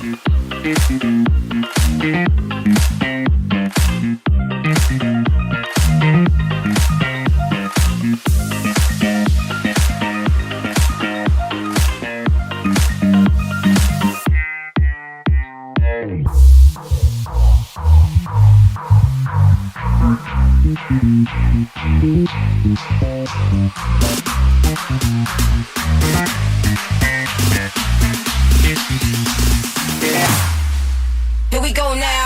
Here we go now.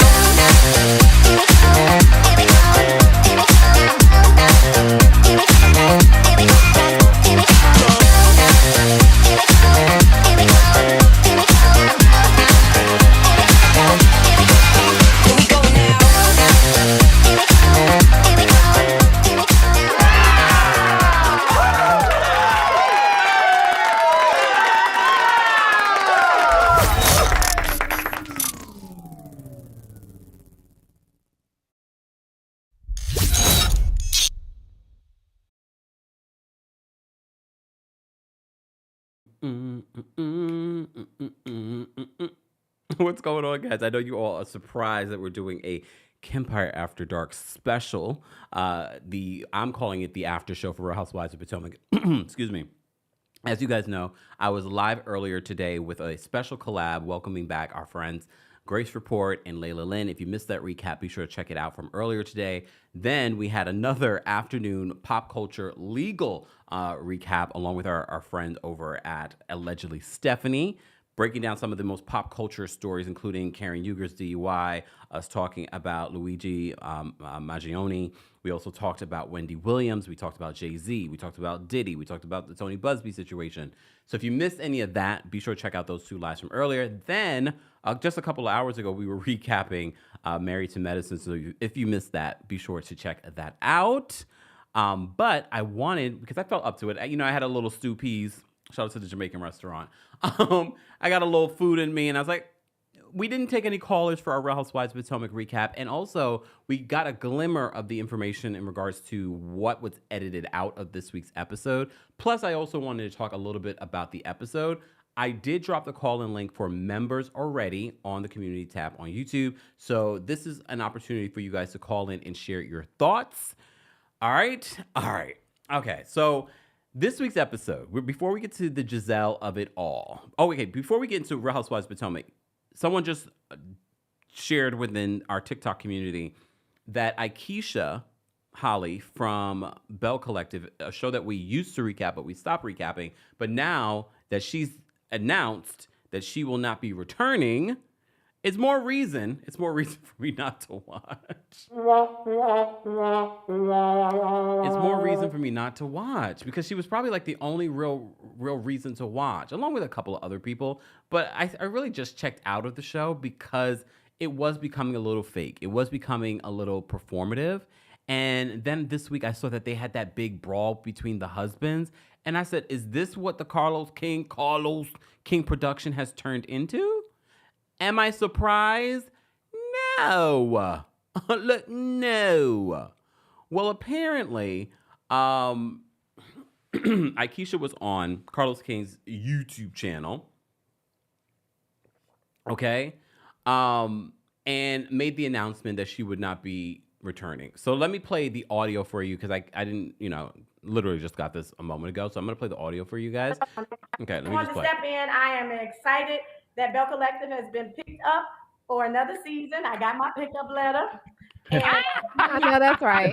What's going on, guys? I know you all are surprised that we're doing a Kempire After Dark special. I'm calling it the after show for Real Housewives of Potomac. Excuse me. As you guys know, I was live earlier today with a special collab welcoming back our friends Grace Report and Layla Lynn. If you missed that recap, be sure to check it out from earlier today. Then we had another afternoon pop culture legal recap along with our friend over at Allegedly Stephanie, breaking down some of the most pop culture stories, including Karen Yuger's DUI, us talking about Luigi Maggioni. We also talked about Wendy Williams. We talked about Jay-Z. We talked about Diddy. We talked about the Tony Busby situation. So if you missed any of that, be sure to check out those two lives from earlier. Then, just a couple of hours ago, we were recapping Married to Medicine. So if you missed that, be sure to check that out. But I wanted, because I felt up to it, I had a little stew peas. Shout out to the Jamaican restaurant. I got a little food in me, and I was like, we didn't take any callers for our Real Housewives of Potomac recap. And also, we got a glimmer of the information in regards to what was edited out of this week's episode. Plus, I also wanted to talk a little bit about the episode. I did drop the call-in link for members already on the community tab on YouTube. So this is an opportunity for you guys to call in and share your thoughts. All right. Okay, so this week's episode, before we get to the Gizelle of it all. Oh, okay, before we get into Real Housewives of Potomac, someone just shared within our TikTok community that Aikisha Holly from Bell Collective, a show that we used to recap, but we stopped recapping, but now that she's announced that she will not be returning, it's more reason for me not to watch. It's more reason for me not to watch because she was probably like the only real reason to watch, along with a couple of other people. But I really just checked out of the show because it was becoming a little fake. It was becoming a little performative. And then this week I saw that they had that big brawl between the husbands. And I said, is this what the Carlos King production has turned into? Am I surprised? No. Look, no. Well, apparently, Aikisha was on Carlos King's YouTube channel, okay, and made the announcement that she would not be returning. So let me play the audio for you because I didn't, literally just got this a moment ago. So I'm going to play the audio for you guys. Okay, let me just play. Step in. I am excited that Bell Collective has been picked up for another season. I got my pickup letter. And I know that's right.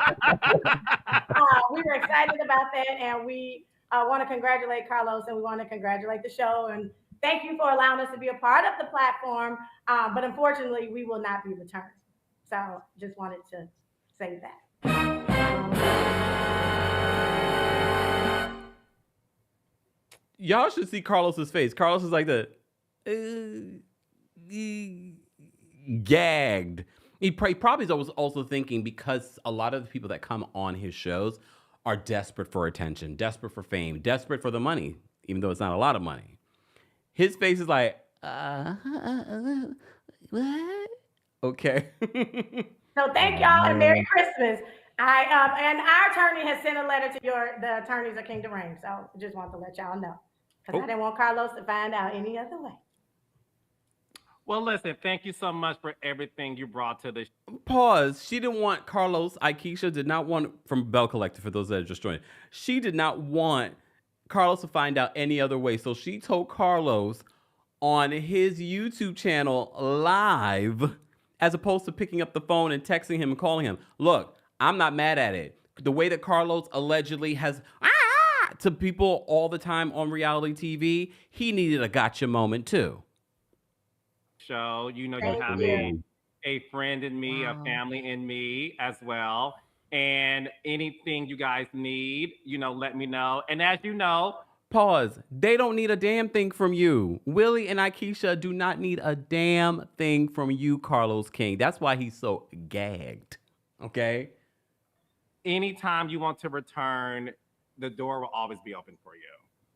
We were excited about that, and we want to congratulate Carlos, and we want to congratulate the show, and thank you for allowing us to be a part of the platform. But unfortunately, we will not be returned. So just wanted to say that. Y'all should see Carlos's face. Carlos is like gagged. He probably is also thinking because a lot of the people that come on his shows are desperate for attention, desperate for fame, desperate for the money, even though it's not a lot of money. His face is like, what? Okay. So thank y'all and Merry Christmas. And our attorney has sent a letter to the attorneys of Kingdom Reign. So just want to let y'all know because I didn't want Carlos to find out any other way. Well, listen, thank you so much for everything you brought to the Pause. She didn't want Carlos. Aikisha did not want from Bell Collective. For those that are just joining, she did not want Carlos to find out any other way. So she told Carlos on his YouTube channel live, as opposed to picking up the phone and texting him and calling him. Look, I'm not mad at it. The way that Carlos allegedly has to people all the time on reality TV, he needed a gotcha moment too. show. You know, you Thank have you. a friend in me, a Wow. family in me as well. And anything you guys need, let me know. And as you know, Pause. They don't need a damn thing from you. Willie and Aikisha do not need a damn thing from you, Carlos King. That's why he's so gagged. Okay? anytime you want to return, the door will always be open for you.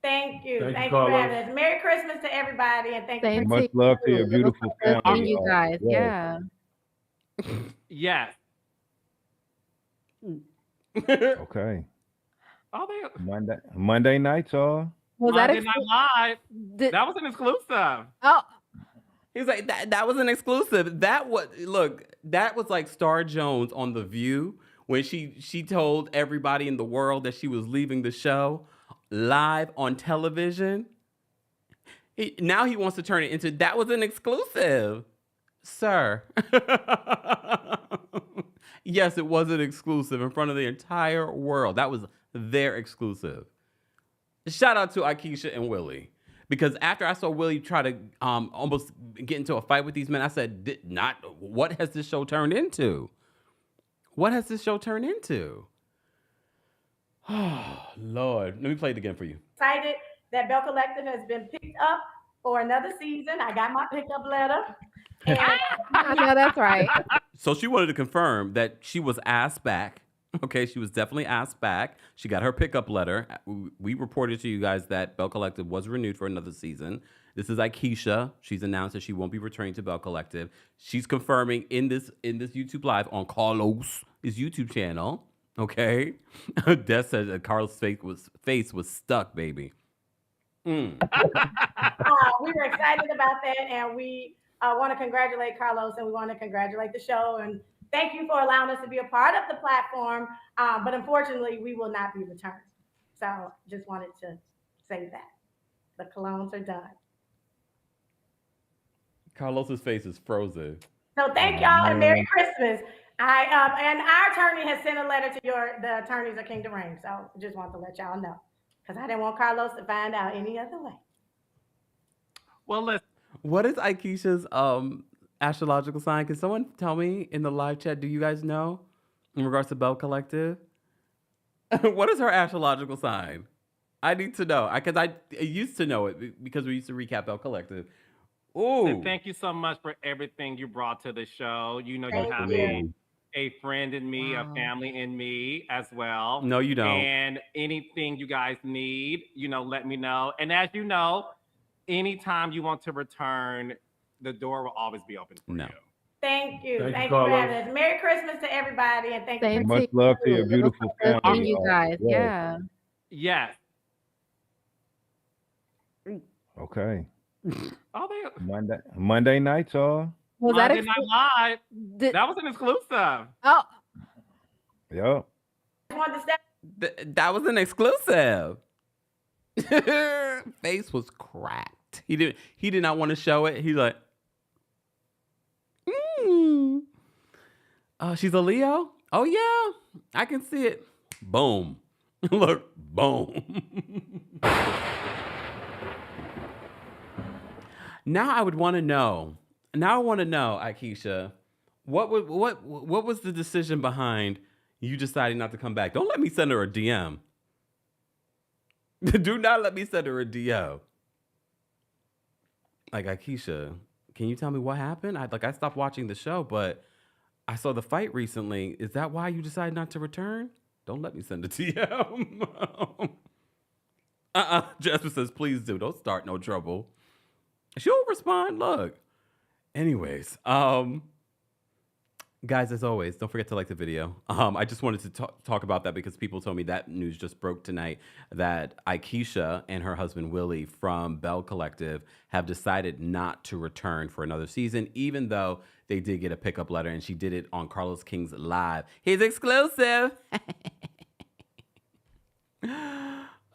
Thank you. Thank you, Thank you for Carlos. having us. Merry Christmas to everybody, and thank you Same for to Much love to you. your It was beautiful so good family. seeing you guys. Yes. Yeah. Yes. Okay. Oh, they Monday night, y'all. Was Monday that Night Live. That was an exclusive. Oh, He's like, that was an exclusive. That was like Star Jones on The View when she told everybody in the world that she was leaving the show live on television. Now he wants to turn it into that was an exclusive. Sir. Yes, it was an exclusive in front of the entire world. That was their exclusive. Shout out to Aikisha and Willie. Because after I saw Willie try to almost get into a fight with these men, I said, what has this show turned into? What has this show turned into? Oh, Lord. Let me play it again for you. excited that Bell Collective has been picked up for another season. I got my pickup letter. And I know that's right. So she wanted to confirm that she was asked back. Okay, she was definitely asked back. She got her pickup letter. We reported to you guys that Bell Collective was renewed for another season. This is Aikisha. She's announced that she won't be returning to Bell Collective. She's confirming in this YouTube live on Carlos' YouTube channel. Okay, Des said that Carlos' face was stuck, baby. we were excited about that, and we want to congratulate Carlos, and we want to congratulate the show, and thank you for allowing us to be a part of the platform. But unfortunately, we will not be returned. So just wanted to say that the colognes are done. Carlos's face is frozen. So thank y'all and Merry Christmas. And our attorney has sent a letter to the attorneys of Kingdom Reign. So just want to let y'all know because I didn't want Carlos to find out any other way. Well, listen. What is Aikisha's astrological sign? Can someone tell me in the live chat? Do you guys know in regards to Bell Collective? What is her astrological sign? I need to know because I used to know it because we used to recap Bell Collective. Ooh. Thank you so much for everything you brought to the show. You know, Thank you have you. a friend in me, Wow. a family in me as well. No, you don't. And anything you guys need, let me know. And as you know, anytime you want to return, the door will always be open for No. you. Thank you. Thank you, Thank you for Carlos. having us. Merry Christmas to everybody, and thank you. Same For to Much love to you. your It was beautiful so good family. seeing you guys. Yes. Yeah. Yes. Okay. Oh, they Monday night, y'all. Was that Monday Night Live. That was an exclusive. Oh, Yep. just wanted to step. That was an exclusive. Face was cracked. He did not want to show it. He's like, she's a Leo? Oh yeah, I can see it. Boom. Look, boom. Now I would want to know. Now I want to know, Aikisha, what was the decision behind you deciding not to come back? Don't let me send her a DM. Do not let me send her a DM. Like, Aikisha, can you tell me what happened? I stopped watching the show, but I saw the fight recently. Is that why you decided not to return? Don't let me send a DM. Jasper says, please do. Don't start no trouble. She'll respond. Look. Anyways, Guys, as always, don't forget to like the video. I just wanted to talk about that because people told me that news just broke tonight that Aikisha and her husband Willie from Bell Collective have decided not to return for another season, even though they did get a pickup letter and she did it on Carlos King's Live. He's exclusive.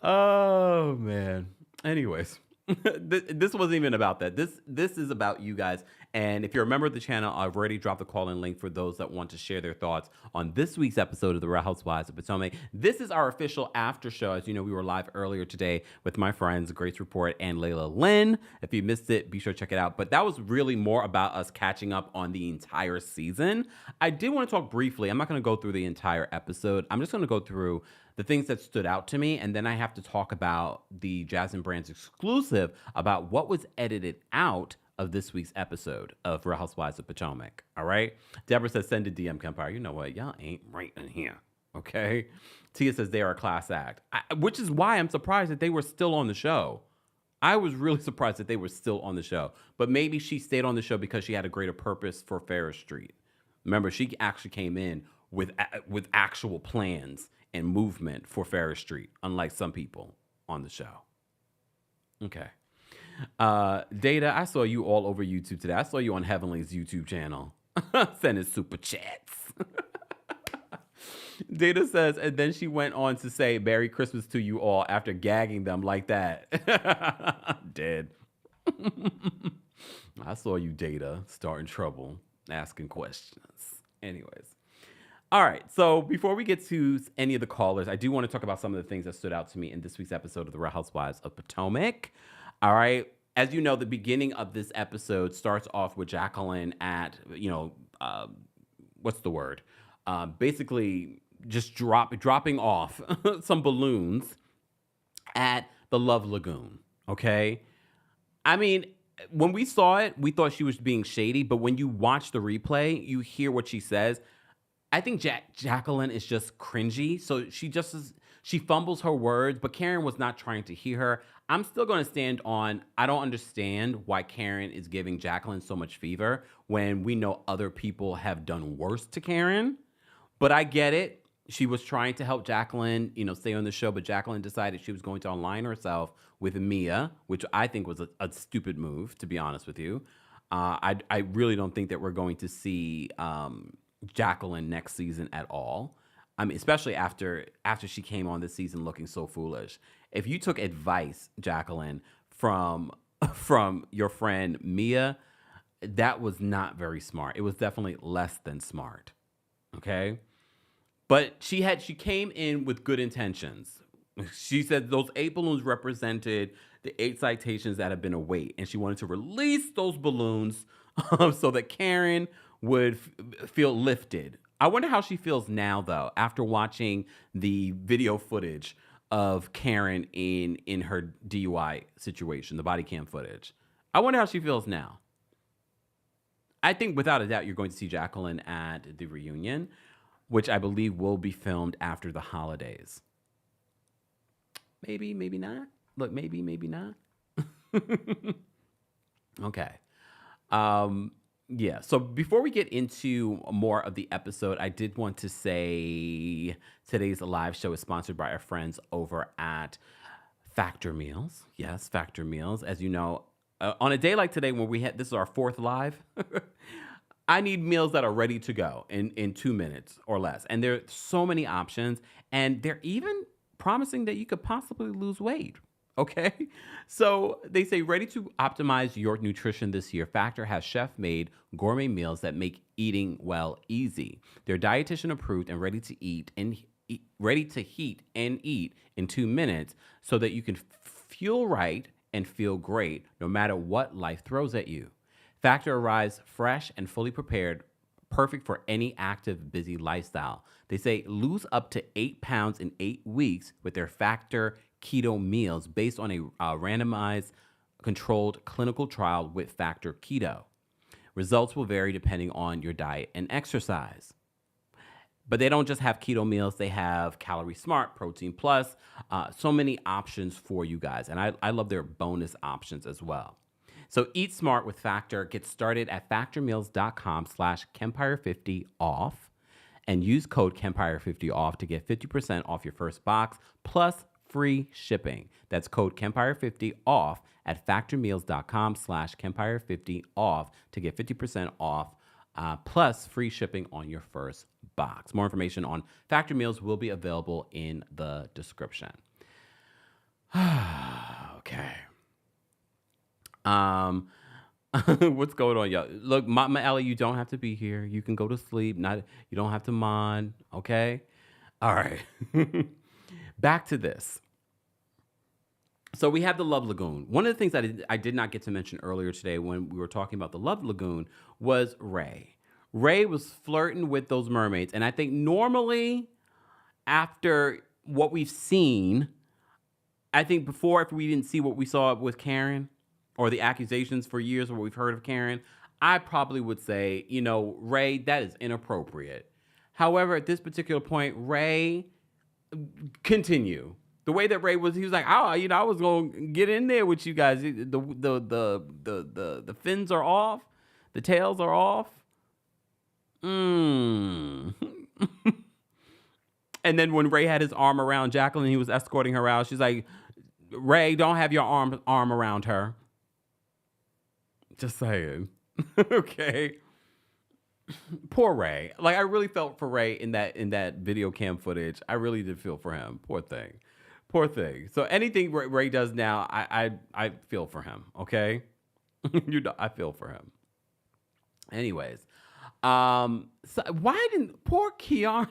Oh, man. Anyways. This wasn't even about that. This is about you guys. And if you're a member of the channel, I've already dropped the call-in link for those that want to share their thoughts on this week's episode of The Real Housewives of Potomac. This is our official after show. As you know, we were live earlier today with my friends Grace Report and Layla Lynn. If you missed it, be sure to check it out. But that was really more about us catching up on the entire season. I did want to talk briefly. I'm not going to go through the entire episode. I'm just going to go through the things that stood out to me, and then I have to talk about the Jasmine Brands exclusive about what was edited out of this week's episode of Real Housewives of Potomac. All right? Deborah says, send a DM, Kempire. You know what? Y'all ain't right in here. Okay? Tia says they are a class act, which is why I'm surprised that they were still on the show. I was really surprised that they were still on the show. But maybe she stayed on the show because she had a greater purpose for Ferris Street. Remember, she actually came in with actual plans and movement for Ferris Street, unlike some people on the show. Okay. Data, I saw you all over YouTube today. I saw you on Heavenly's YouTube channel. Sending super chats. Data says, and then she went on to say, Merry Christmas to you all after gagging them like that. Dead. I saw you, Data, starting trouble, asking questions. Anyways. All right, so before we get to any of the callers, I do want to talk about some of the things that stood out to me in this week's episode of The Real Housewives of Potomac. All right, as you know, the beginning of this episode starts off with Jacqueline at, what's the word? Basically, just dropping off some balloons at the Love Lagoon, okay? I mean, when we saw it, we thought she was being shady, but when you watch the replay, you hear what she says. I think Jacqueline is just cringy. So she fumbles her words, but Karen was not trying to hear her. I'm still going to stand on, I don't understand why Karen is giving Jacqueline so much fever when we know other people have done worse to Karen. But I get it. She was trying to help Jacqueline, stay on the show, but Jacqueline decided she was going to align herself with Mia, which I think was a stupid move, to be honest with you. I really don't think that we're going to see Jacqueline next season at all. I mean, especially after she came on this season looking so foolish. If you took advice, Jacqueline, from your friend Mia, that was not very smart. It was definitely less than smart. Okay? But she came in with good intentions. She said those 8 balloons represented the 8 citations that have been await, and she wanted to release those balloons so that Karen would feel lifted. I wonder how she feels now, though, after watching the video footage of Karen in her DUI situation, the body cam footage. I wonder how she feels now. I think without a doubt you're going to see Jacqueline at the reunion, which I believe will be filmed after the holidays. Maybe, maybe not. Look, maybe, maybe not. Okay. Yeah, so before we get into more of the episode, I did want to say today's live show is sponsored by our friends over at Factor Meals. Yes, Factor Meals. As you know, on a day like today when this is our 4th live, I need meals that are ready to go in 2 minutes or less. And there are so many options, and they're even promising that you could possibly lose weight. Okay, so they say ready to optimize your nutrition this year. Factor has chef-made gourmet meals that make eating well easy. They're dietitian approved and ready to heat and eat in 2 minutes, so that you can fuel right and feel great no matter what life throws at you. Factor arrives fresh and fully prepared, perfect for any active, busy lifestyle. They say lose up to 8 pounds in 8 weeks with their Factor keto meals based on a randomized controlled clinical trial with Factor Keto. Results will vary depending on your diet and exercise. But they don't just have keto meals. They have Calorie Smart, Protein Plus, so many options for you guys. And I love their bonus options as well. So eat smart with Factor. Get started at factormeals.com/Kempire50off and use code Kempire50off to get 50% off your first box plus free shipping. That's code Kempire50off at factormeals.com/Kempire50off to get 50% off plus free shipping on your first box. More information on Factor Meals will be available in the description. Okay. What's going on, y'all? Look, Mama Ellie, you don't have to be here. You can go to sleep. You don't have to mod. Okay. All right. Back to this. So we have the Love Lagoon. One of the things that I did not get to mention earlier today when we were talking about the Love Lagoon was Ray. Ray was flirting with those mermaids. And I think normally after what we've seen, I think before, if we didn't see what we saw with Karen or the accusations for years of what we've heard of Karen, I probably would say, Ray, that is inappropriate. However, at this particular point, Ray, continue. The way that Ray was, he was like, I was gonna get in there with you guys. The fins are off, the tails are off. And then when Ray had his arm around Jacqueline, he was escorting her out. She's like, Ray, don't have your arm around her. Just saying. Okay. Poor Ray. Like, I really felt for Ray in that video cam footage. I really did feel for him. Poor thing. So anything Ray does now, I feel for him. Okay. I feel for him. Anyways, so why didn't poor Kierna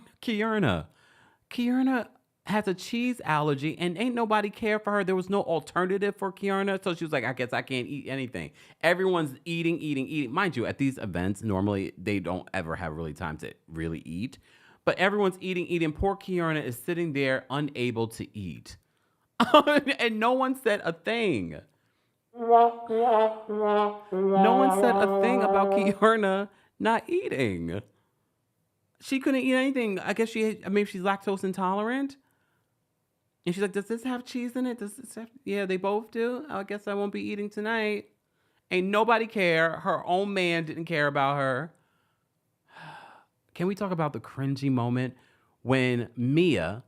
has a cheese allergy and ain't nobody care for her. There was no alternative for Kierna. So she was like, I guess I can't eat anything. Everyone's eating. Mind you, at these events, normally they don't ever have really time to really eat. But everyone's eating. Poor Kierna is sitting there unable to eat. And no one said a thing. No one said a thing about Kierna not eating. She couldn't eat anything. I guess maybe she's lactose intolerant. And she's like, does this have cheese in it? Yeah, they both do. I guess I won't be eating tonight. Ain't nobody care. Her own man didn't care about her. Can we talk about the cringy moment when Mia,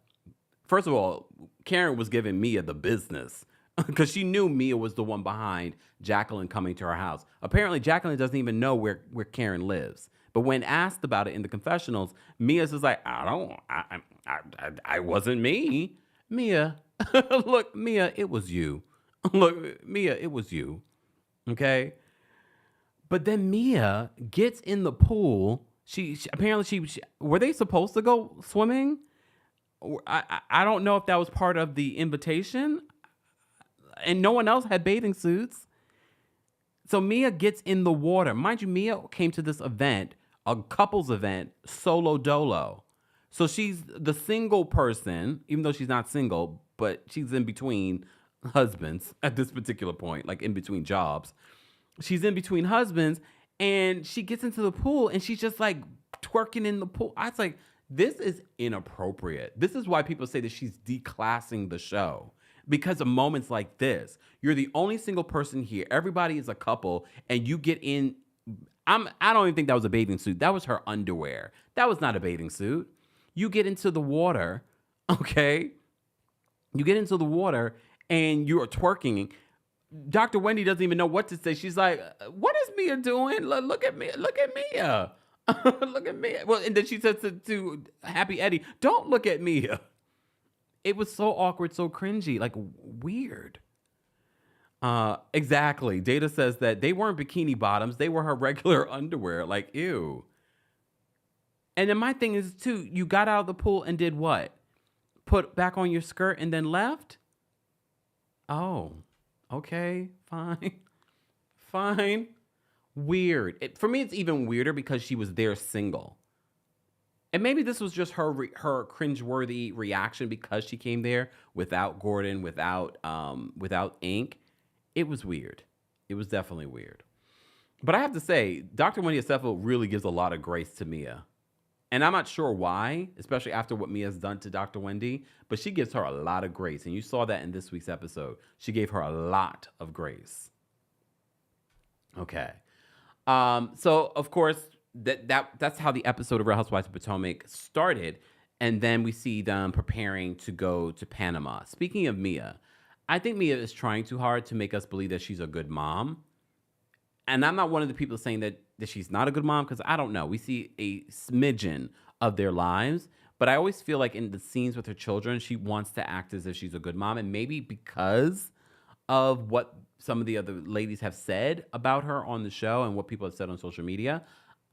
first of all, Karen was giving Mia the business because she knew Mia was the one behind Jacqueline coming to her house. Apparently, Jacqueline doesn't even know where Karen lives. But when asked about it in the confessionals, Mia's just like, I wasn't me. Mia, look, Mia, it was you. Look, Mia, it was you. Okay? But then Mia gets in the pool. She apparently were they supposed to go swimming? I don't know if that was part of the invitation. And no one else had bathing suits. So Mia gets in the water. Mind you, Mia came to this event, a couples event, solo dolo. So she's the single person, even though she's not single, but she's in between husbands at this particular point, like in between jobs. She's in between husbands, and she gets into the pool, and she's just like twerking in the pool. I was like, this is inappropriate. This is why people say that she's declassing the show. Because of moments like this, you're the only single person here. Everybody is a couple, and you get in. I don't even think that was a bathing suit. That was her underwear. That was not a bathing suit. You get into the water, okay? You get into the water, and you're twerking. Dr. Wendy doesn't even know what to say. She's like, "What is Mia doing? Look at me. Look at Mia. Look at Mia." Well, and then she says to Happy Eddie, "Don't look at Mia." It was so awkward, so cringy, like weird. Exactly. Data says that they weren't bikini bottoms. They were her regular underwear. Like, ew. And then my thing is, too, you got out of the pool and did what? Put back on your skirt and then left? Oh, okay, fine. Fine. Weird. For me, it's even weirder because she was there single. And maybe this was just her cringeworthy reaction because she came there without Gordon, without Ink. It was weird. It was definitely weird. But I have to say, Dr. Wendy Acefo really gives a lot of grace to Mia. And I'm not sure why, especially after what Mia's done to Dr. Wendy, but she gives her a lot of grace. And you saw that in this week's episode. She gave her a lot of grace. Okay. So of course that's how the episode of Real Housewives of Potomac started, and then we see them preparing to go to Panama. Speaking of Mia, I think Mia is trying too hard to make us believe that she's a good mom. And I'm not one of the people saying that she's not a good mom, because I don't know. We see a smidgen of their lives, but I always feel like in the scenes with her children, she wants to act as if she's a good mom. And maybe because of what some of the other ladies have said about her on the show and what people have said on social media,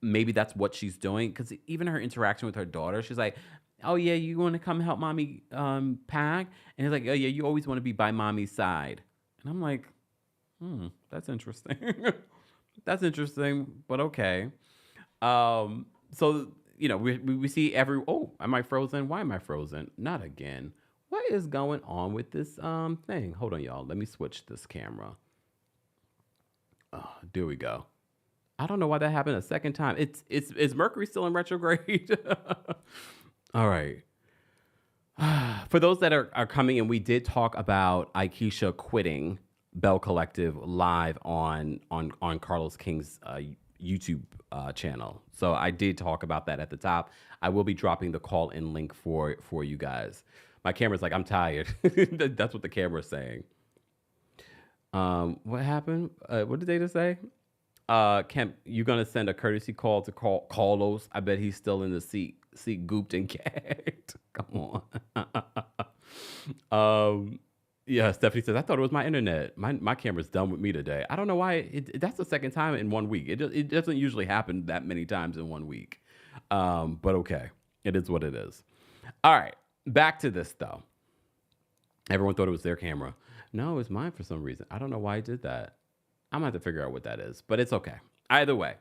maybe that's what she's doing. Because even her interaction with her daughter, she's like, "Oh yeah, you want to come help mommy pack?" And he's like, "Oh yeah, you always want to be by mommy's side." And I'm like, that's interesting. That's interesting, but okay. So we see every. Oh, am I frozen? Why am I frozen? Not again. What is going on with this thing? Hold on, y'all. Let me switch this camera. Oh, there we go. I don't know why that happened a second time. Is Mercury still in retrograde? All right. For those that are coming in, we did talk about Aikisha quitting Bell Collective live on Carlos King's YouTube channel. So I did talk about that at the top. I will be dropping the call-in link for you guys. My camera's like, I'm tired. That's what the camera's saying. What happened? What did they just say? Kemp, you gonna send a courtesy call to Carlos? I bet he's still in the seat gooped and gagged. Come on. Yeah, Stephanie says, I thought it was my internet. My camera's done with me today. I don't know why. That's the second time in 1 week. It doesn't usually happen that many times in 1 week. But okay. It is what it is. All right. Back to this, though. Everyone thought it was their camera. No, it's mine for some reason. I don't know why I did that. I'm going to have to figure out what that is. But it's okay. Either way.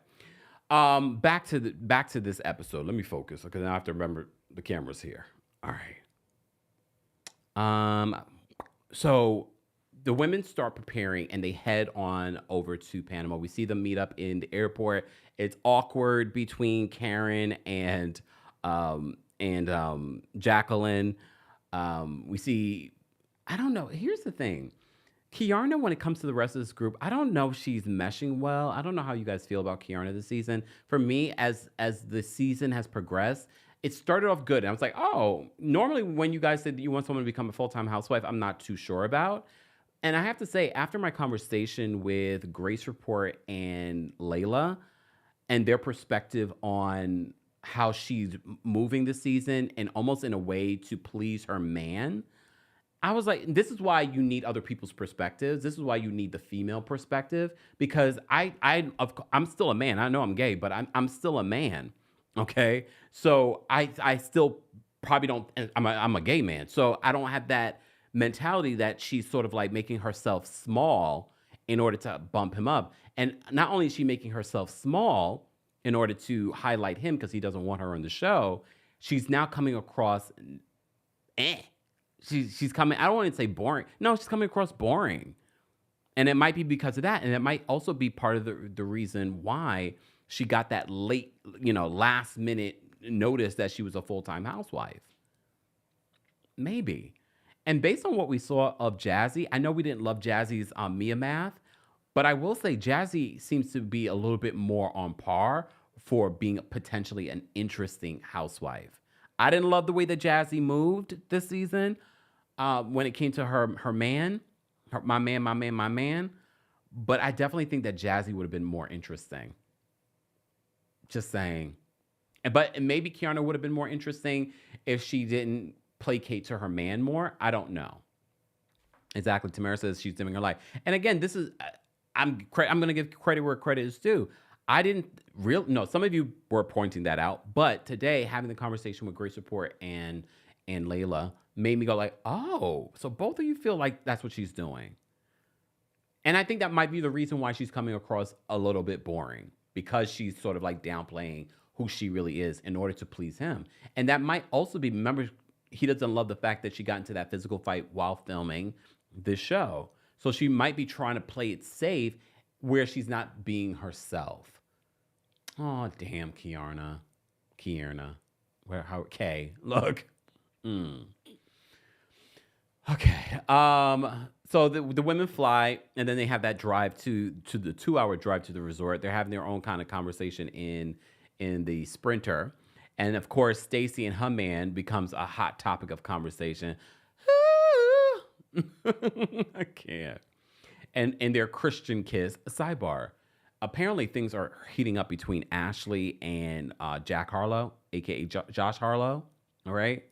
Back to this episode. Let me focus, because I have to remember the camera's here. All right. So the women start preparing and they head on over to Panama. We see them meet up in the airport. It's awkward between Karen and Jacqueline. We see, I don't know. Here's the thing. Kiarna, when it comes to the rest of this group, I don't know if she's meshing well. I don't know how you guys feel about Kiarna this season. For me, as the season has progressed, it started off good. And I was like, oh, normally when you guys say that you want someone to become a full-time housewife, I'm not too sure about. And I have to say, after my conversation with Grace Report and Layla and their perspective on how she's moving this season and almost in a way to please her man, I was like, this is why you need other people's perspectives. This is why you need the female perspective, because I'm still a man. I know I'm gay, but I'm still a man. Okay, so I still probably don't. I'm a gay man, so I don't have that mentality that she's sort of like making herself small in order to bump him up. And not only is she making herself small in order to highlight him because he doesn't want her on the show, she's now coming across She's coming, I don't want to say boring. No, she's coming across boring. And it might be because of that. And it might also be part of the reason why she got that late, last minute notice that she was a full-time housewife. Maybe. And based on what we saw of Jazzy, I know we didn't love Jazzy's Mia math, but I will say Jazzy seems to be a little bit more on par for being potentially an interesting housewife. I didn't love the way that Jazzy moved this season when it came to her man, my man. But I definitely think that Jazzy would have been more interesting. Just saying. But maybe Kiarna would have been more interesting if she didn't placate to her man more. I don't know. Exactly. Tamara says she's living her life. And again, this is, I'm going to give credit where credit is due. Some of you were pointing that out, but today having the conversation with Grace Report and Layla made me go like, oh, so both of you feel like that's what she's doing. And I think that might be the reason why she's coming across a little bit boring, because she's sort of like downplaying who she really is in order to please him. And that might also be, remember, he doesn't love the fact that she got into that physical fight while filming this show. So she might be trying to play it safe where she's not being herself. Oh, damn, Kiarna. Kay, look. Okay. So the women fly, and then they have that drive to the 2 hour drive to the resort. They're having their own kind of conversation in the Sprinter, and of course, Stacy and her man becomes a hot topic of conversation. I can't. And their Christian kiss. Sidebar. Apparently, things are heating up between Ashley and Jack Harlow, aka Josh Harlow. All right.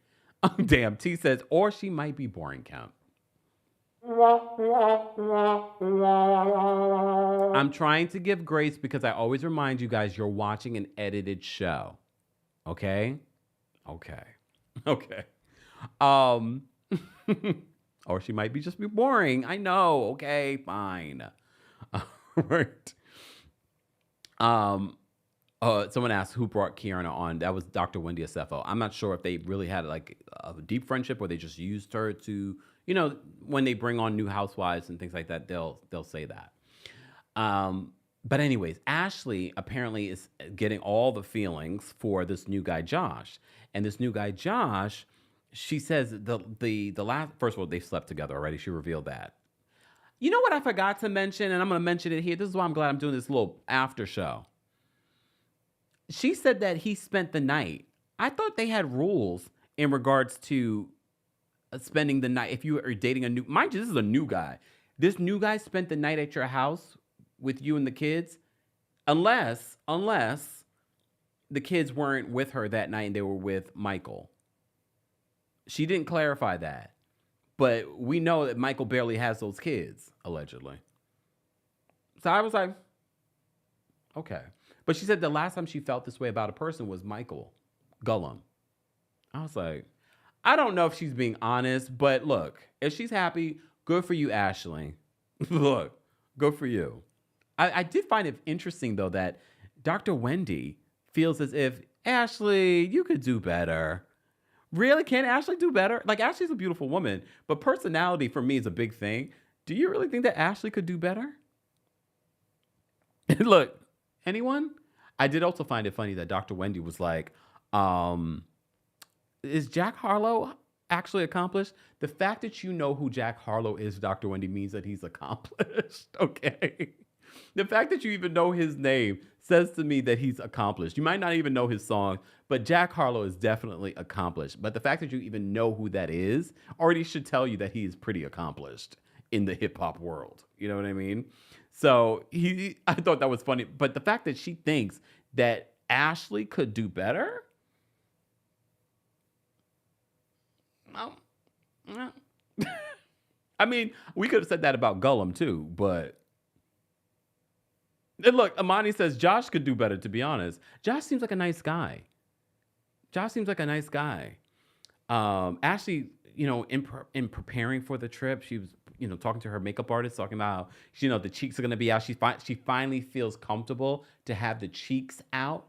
Oh, damn. T says, or she might be boring, Kemp. I'm trying to give grace because I always remind you guys you're watching an edited show. Okay? Okay. Okay. Um or she might be just be boring. I know. Okay, fine. All right. Someone asked who brought Kiana on. That was Dr. Wendy Acefo. I'm not sure if they really had like a deep friendship or they just used her to, when they bring on new housewives and things like that, they'll say that. But anyways, Ashley apparently is getting all the feelings for this new guy, Josh. And this new guy, Josh, she says the last, first of all, they slept together already. She revealed that. You know what I forgot to mention, and I'm going to mention it here. This is why I'm glad I'm doing this little after show. She said that he spent the night. I thought they had rules in regards to spending the night. If you are dating mind you, this is a new guy. This new guy spent the night at your house with you and the kids, unless the kids weren't with her that night and they were with Michael. She didn't clarify that. But we know that Michael barely has those kids, allegedly. So I was like, okay. But she said the last time she felt this way about a person was Michael Gullum. I was like, I don't know if she's being honest, but look, if she's happy, good for you, Ashley. Look, good for you. I did find it interesting, though, that Dr. Wendy feels as if, Ashley, you could do better. Really? Can Ashley do better? Like, Ashley's a beautiful woman, but personality for me is a big thing. Do you really think that Ashley could do better? Look, anyone? I did also find it funny that Dr. Wendy was like, is Jack Harlow actually accomplished? The fact that you know who Jack Harlow is, Dr. Wendy, means that he's accomplished. Okay. The fact that you even know his name says to me that he's accomplished. You might not even know his song, but Jack Harlow is definitely accomplished. But the fact that you even know who that is already should tell you that he is pretty accomplished in the hip hop world. You know what I mean? So I thought that was funny. But the fact that she thinks that Ashley could do better. I mean, we could have said that about Gullum too, but. And look, Amani says Josh could do better, to be honest. Josh seems like a nice guy. Ashley, in preparing for the trip, she was, talking to her makeup artist, talking about, the cheeks are going to be out. She finally feels comfortable to have the cheeks out.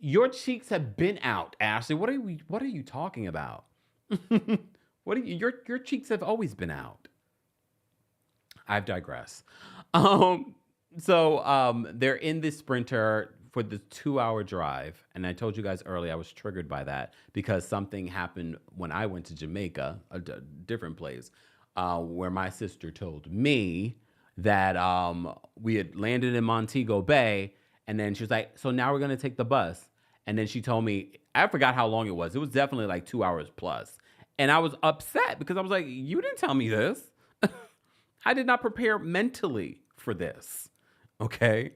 Your cheeks have been out, Ashley. What are you talking about? Your cheeks have always been out. I've digressed. So they're in this Sprinter for the 2-hour drive. And I told you guys earlier, I was triggered by that because something happened when I went to Jamaica, a different place, where my sister told me that we had landed in Montego Bay. And then she was like, so now we're going to take the bus. And then she told me, I forgot how long it was. It was definitely like 2 hours plus. And I was upset because I was like, you didn't tell me this. I did not prepare mentally for this. Okay.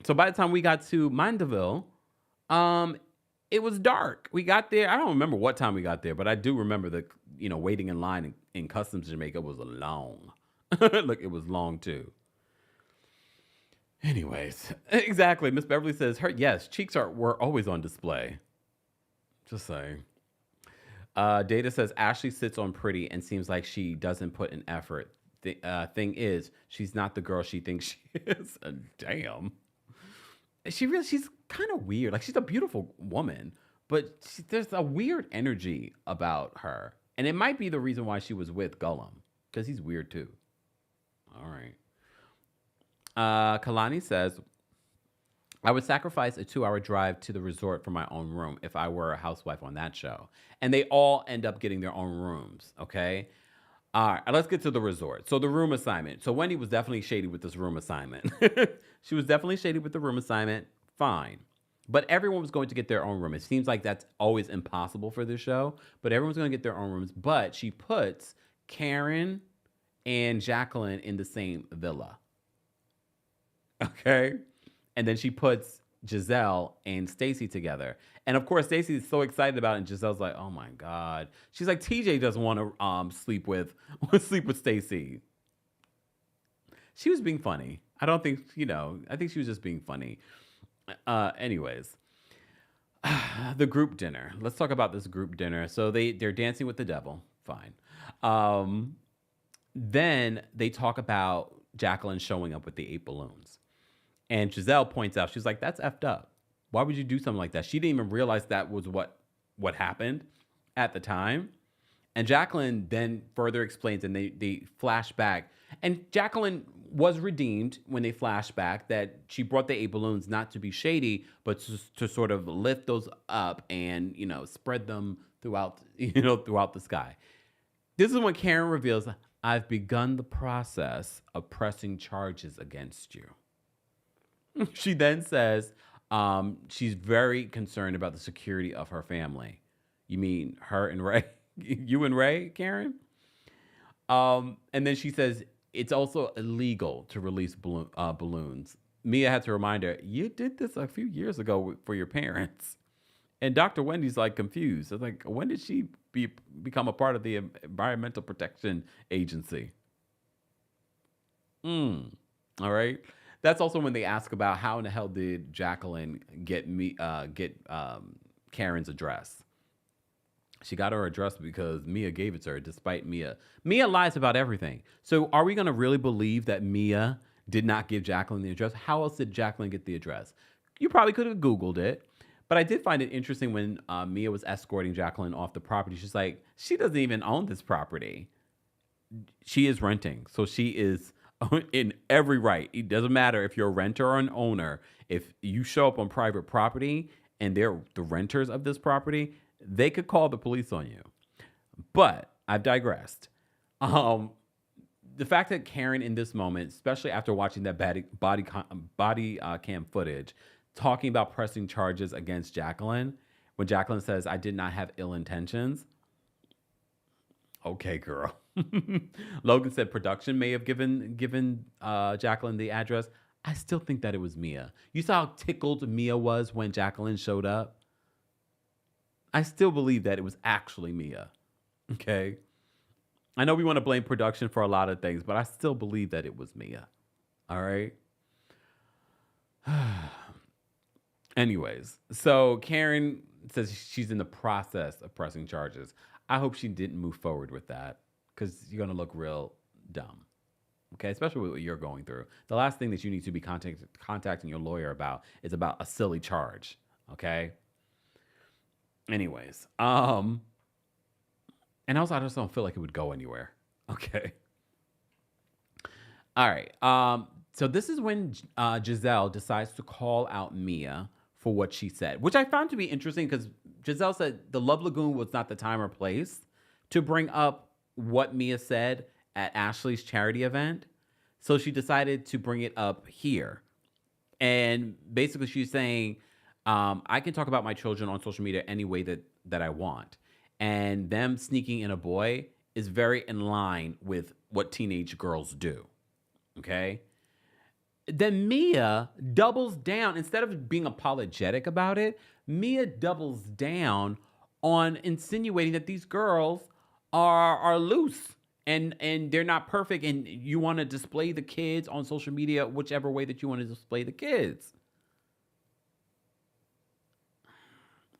So by the time we got to Mandeville, it was dark. We got there. I don't remember what time we got there, but I do remember waiting in line in Customs Jamaica was long. Look, it was long too. Anyways, exactly. Miss Beverly says cheeks were always on display. Just saying. Data says Ashley sits on pretty and seems like she doesn't put in effort. The thing is, she's not the girl she thinks she is. Damn. She's kind of weird. Like, she's a beautiful woman, but there's a weird energy about her. And it might be the reason why she was with Gullum, because he's weird too. All right. Kalani says, I would sacrifice a 2-hour drive to the resort for my own room if I were a housewife on that show. And they all end up getting their own rooms, okay? All right, let's get to the resort. So the room assignment. So Wendy was definitely shady with this room assignment. She was definitely shady with the room assignment. Fine. But everyone was going to get their own room. It seems like that's always impossible for this show, but everyone's going to get their own rooms. But she puts Karen and Jacqueline in the same villa. Okay? And then she puts Gizelle and Stacy together. And of course, Stacy is so excited about it, and Giselle's like, "Oh my God." She's like, TJ doesn't want to sleep with Stacy. She was being funny. I don't think, I think she was just being funny. Anyways, the group dinner. Let's talk about this group dinner. So they're dancing with the devil. Fine. Then they talk about Jacqueline showing up with the 8 balloons. And Jazelle points out, she's like, "That's effed up. Why would you do something like that?" She didn't even realize that was what happened at the time. And Jacqueline then further explains, and they flash back. And Jacqueline was redeemed when they flash back that she brought the 8 balloons not to be shady, but to sort of lift those up and, spread them throughout the sky. This is when Karen reveals, "I've begun the process of pressing charges against you." She then says she's very concerned about the security of her family. You mean her and Ray? You and Ray, Karen? And then she says it's also illegal to release balloons. Mia had to remind her, "You did this a few years ago for your parents." And Dr. Wendy's like confused. It's like, when did she become a part of the Environmental Protection Agency? All right. That's also when they ask about how in the hell did Jacqueline get Karen's address. She got her address because Mia gave it to her, despite Mia. Mia lies about everything. So are we going to really believe that Mia did not give Jacqueline the address? How else did Jacqueline get the address? You probably could have Googled it. But I did find it interesting when Mia was escorting Jacqueline off the property. She's like, she doesn't even own this property. She is renting. So she is in every right. It doesn't matter if you're a renter or an owner. If you show up on private property and they're the renters of this property, they could call the police on you. But I've digressed. The fact that Karen in this moment, especially after watching that body cam footage, talking about pressing charges against Jacqueline, when Jacqueline says, "I did not have ill intentions." Okay, girl. Logan said production may have given Jacqueline the address. I still think that it was Mia. You saw how tickled Mia was when Jacqueline showed up? I still believe that it was actually Mia. Okay? I know we want to blame production for a lot of things, but I still believe that it was Mia. All right? Anyways, so Karen says she's in the process of pressing charges. I hope she didn't move forward with that, because you're going to look real dumb. Okay, especially with what you're going through. The last thing that you need to be contacting your lawyer about is about a silly charge. Okay? Anyways, and also I just don't feel like it would go anywhere. Okay. All right. So this is when Jazelle decides to call out Mia for what she said, which I found to be interesting because Jazelle said the Love Lagoon was not the time or place to bring up what Mia said at Ashley's charity event. So she decided to bring it up here. And basically she's saying, I can talk about my children on social media any way that I want. And them sneaking in a boy is very in line with what teenage girls do. Okay? Then Mia doubles down. Instead of being apologetic about it, Mia doubles down on insinuating that these girls are loose and they're not perfect, and you want to display the kids on social media whichever way that you want to display the kids.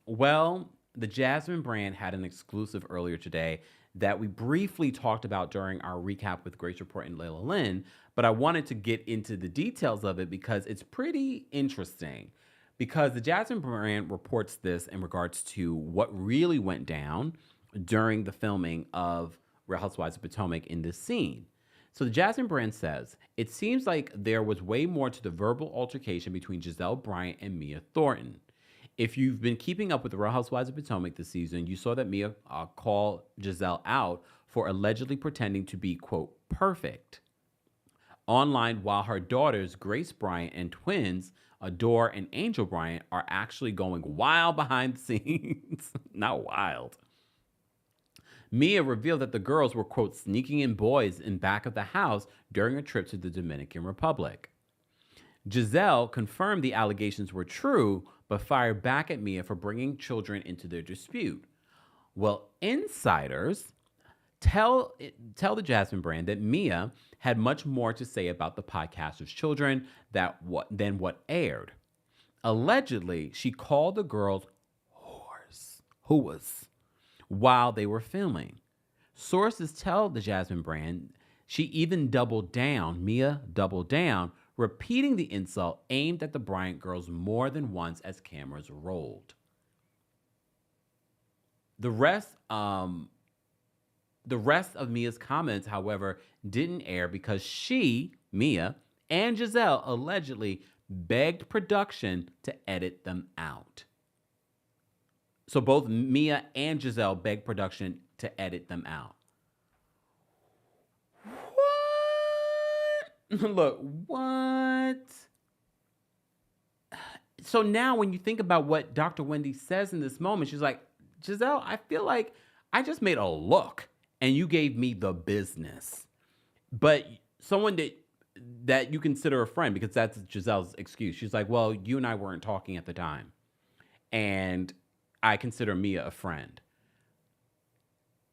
Well, the Jasmine brand had an exclusive earlier today that we briefly talked about during our recap with Grace Report and Layla Lynn, but I wanted to get into the details of it because it's pretty interesting. Because the Jasmine brand reports this in regards to what really went down during the filming of Real Housewives of Potomac in this scene. So the Jasmine brand says, it seems like there was way more to the verbal altercation between Gizelle Bryant and Mia Thornton. If you've been keeping up with the Real Housewives of Potomac this season, you saw that Mia called Gizelle out for allegedly pretending to be, quote, perfect online, while her daughters, Grace Bryant and twins, Adore and Angel Bryant, are actually going wild behind the scenes. Not wild. Mia revealed that the girls were, quote, sneaking in boys in back of the house during a trip to the Dominican Republic. Giselle confirmed the allegations were true, but fired back at Mia for bringing children into their dispute. Well, insiders tell the Jasmine brand that Mia had much more to say about the podcaster's children than what aired. Allegedly, she called the girls whores, while they were filming. Sources tell the Jasmine brand she even Mia doubled down, repeating the insult aimed at the Bryant girls more than once as cameras rolled. The rest of Mia's comments, however, didn't air because she, Mia, and Giselle allegedly begged production to edit them out. So both Mia and Giselle begged production to edit them out. What? Look, what? So now when you think about what Dr. Wendy says in this moment, she's like, Giselle, I feel like I just made a look and you gave me the business. But someone that you consider a friend, because that's Giselle's excuse. She's like, well, you and I weren't talking at the time. And I consider Mia a friend.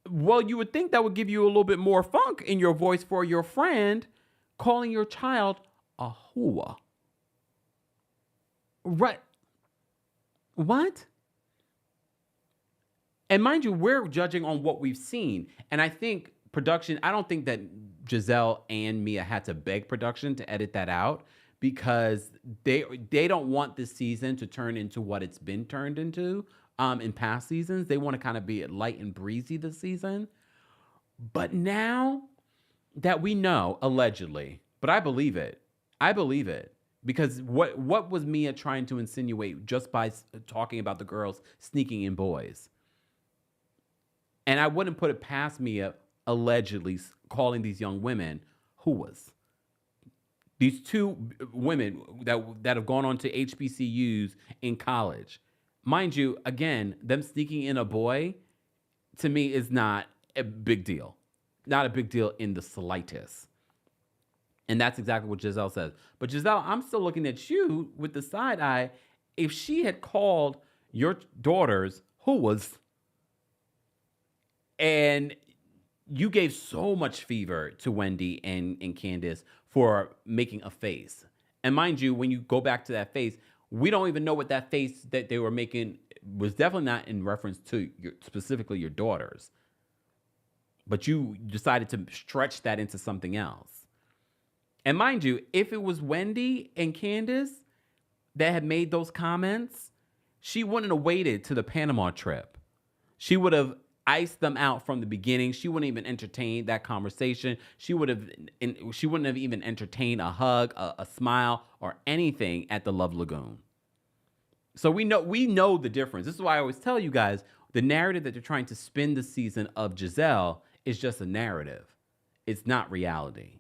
Well, you would think that would give you a little bit more funk in your voice for your friend calling your child a hua. Right. What? And mind you, we're judging on what we've seen. And I think production, I don't think that Giselle and Mia had to beg production to edit that out, because they don't want this season to turn into what it's been turned into in past seasons. They want to kind of be light and breezy this season. But now that we know, allegedly, but I believe it. Because what was Mia trying to insinuate just by talking about the girls sneaking in boys? And I wouldn't put it past Mia allegedly calling these young women whoas. These two women that have gone on to HBCUs in college. Mind you, again, them sneaking in a boy, to me, is not a big deal. Not a big deal in the slightest. And that's exactly what Giselle says. But Giselle, I'm still looking at you with the side eye. If she had called your daughters whoas, and you gave so much fever to Wendy and Candiace for making a face. And mind you, when you go back to that face, we don't even know what that face that they were making was definitely not in reference to specifically your daughters. But you decided to stretch that into something else. And mind you, if it was Wendy and Candiace that had made those comments, she wouldn't have waited to the Panama trip. She would have iced them out from the beginning. She wouldn't even entertain that conversation. She wouldn't have even entertained a hug, a smile, or anything at the Love Lagoon. So we know the difference. This is why I always tell you guys, the narrative that they're trying to spin this season of Giselle is just a narrative. It's not reality.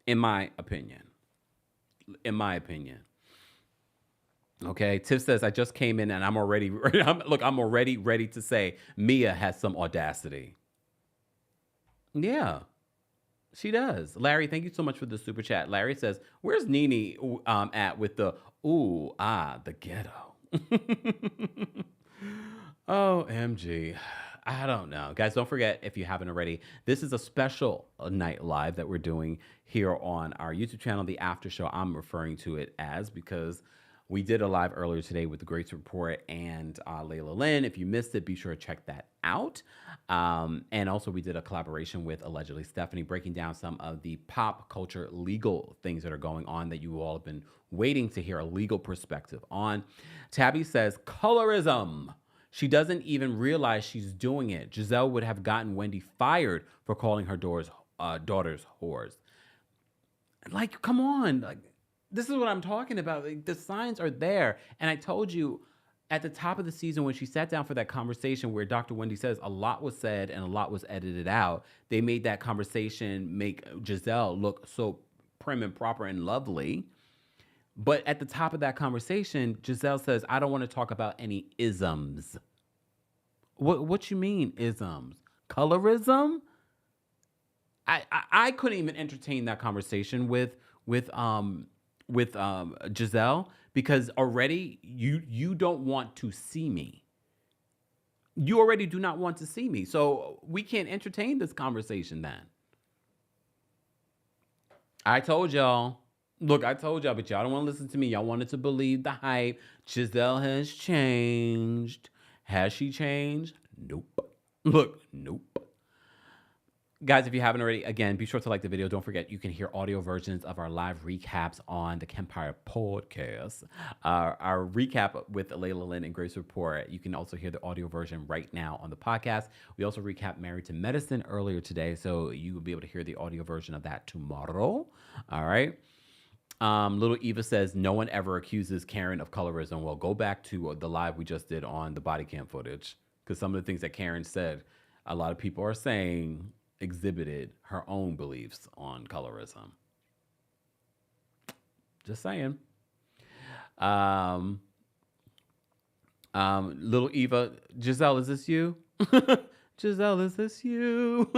In my opinion. Okay, Tiff says, I just came in and I'm already ready to say Mia has some audacity. Yeah, she does. Larry, thank you so much for the super chat. Larry says, where's Nene at with the, the ghetto? OMG. I don't know. Guys, don't forget, if you haven't already, this is a special night live that we're doing here on our YouTube channel, the after show. I'm referring to it as, because we did a live earlier today with the Grace Report and Layla Lynn. If you missed it, be sure to check that out. And also we did a collaboration with allegedly Stephanie, breaking down some of the pop culture legal things that are going on that you all have been waiting to hear a legal perspective on. Tabby says, colorism. She doesn't even realize she's doing it. Giselle would have gotten Wendy fired for calling her daughters whores. Like, come on. Like, this is what I'm talking about. Like, the signs are there. And I told you, at the top of the season, when she sat down for that conversation where Dr. Wendy says a lot was said and a lot was edited out, they made that conversation make Gizelle look so prim and proper and lovely. But at the top of that conversation, Gizelle says, I don't want to talk about any isms. What you mean isms? Colorism? I couldn't even entertain that conversation with Gizelle because already you don't want to see me. You already do not want to see me. So we can't entertain this conversation then. I told y'all. Look, I told y'all, but y'all don't want to listen to me. Y'all wanted to believe the hype. Gizelle has changed. Has she changed? Nope. Look, nope. Guys, if you haven't already, again, be sure to like the video. Don't forget, you can hear audio versions of our live recaps on the Kempire podcast. Our recap with Layla Lynn and Grace Report, you can also hear the audio version right now on the podcast. We also recap Married to Medicine earlier today, so you will be able to hear the audio version of that tomorrow. All right. Little Eva says, no one ever accuses Karen of colorism. Well, go back to the live we just did on the body cam footage, because some of the things that Karen said, a lot of people are saying exhibited her own beliefs on colorism. Just saying. Little Eva, Gizelle, is this you? Gizelle, is this you?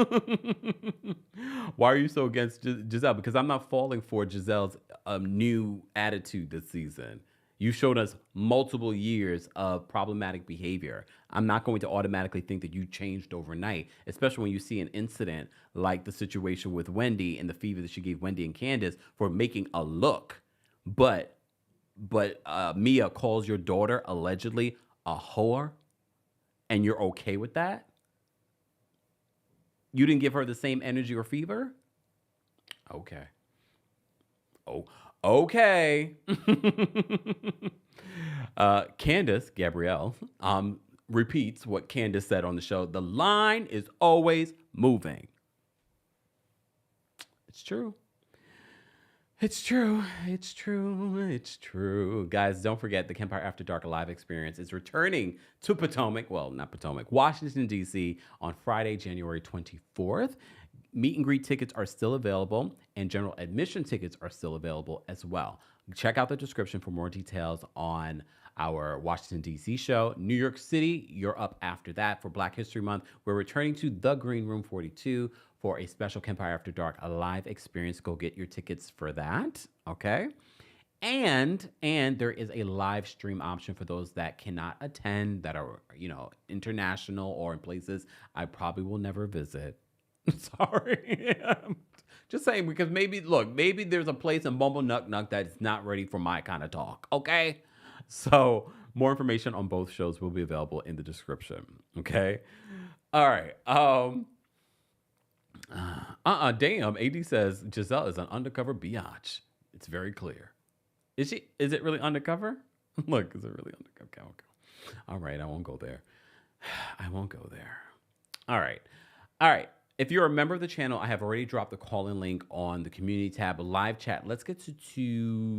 Why are you so against Gizelle? Because I'm not falling for Gizelle's new attitude this season. You showed us multiple years of problematic behavior. I'm not going to automatically think that you changed overnight, especially when you see an incident like the situation with Wendy and the fever that she gave Wendy and Candiace for making a look. But Mia calls your daughter allegedly a whore, and you're okay with that? You didn't give her the same energy or fever? Okay. Oh, okay. Candiace, Gabrielle, repeats what Candiace said on the show. The line is always moving. It's true. It's true. It's true. It's true. Guys, don't forget the Kempire After Dark Live experience is returning to Potomac. Well, not Potomac, Washington, D.C. on Friday, January 24th. Meet and greet tickets are still available, and general admission tickets are still available as well. Check out the description for more details on our Washington, D.C. show. New York City, you're up after that for Black History Month. We're returning to the Green Room 42 for a special Kempire After Dark, a live experience. Go get your tickets for that, okay? And there is a live stream option for those that cannot attend, that are, international or in places I probably will never visit. Sorry. Just saying, because maybe there's a place in Bumble Nuck Nuck that's not ready for my kind of talk, okay? So more information on both shows will be available in the description, okay? All right. Damn, AD says Gizelle is an undercover biatch. It's very clear. Is she? Is it really undercover? Look, is it really undercover? Okay. All right, I won't go there. I won't go there. All right. If you're a member of the channel, I have already dropped the call-in link on the community tab, live chat. Let's get to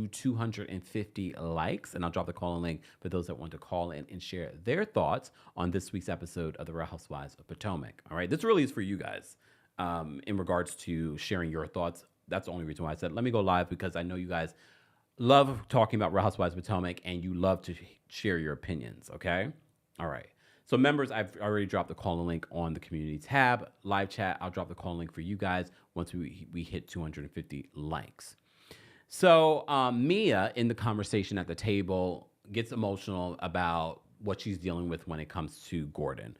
250 likes, and I'll drop the call-in link for those that want to call in and share their thoughts on this week's episode of The Real Housewives of Potomac. All right, this really is for you guys in regards to sharing your thoughts. That's the only reason why I said let me go live, because I know you guys love talking about Real Housewives of Potomac, and you love to share your opinions, okay? All right. So members, I've already dropped the call-in link on the community tab. Live chat, I'll drop the call-in link for you guys once we hit 250 likes. So Mia, in the conversation at the table, gets emotional about what she's dealing with when it comes to Gordon.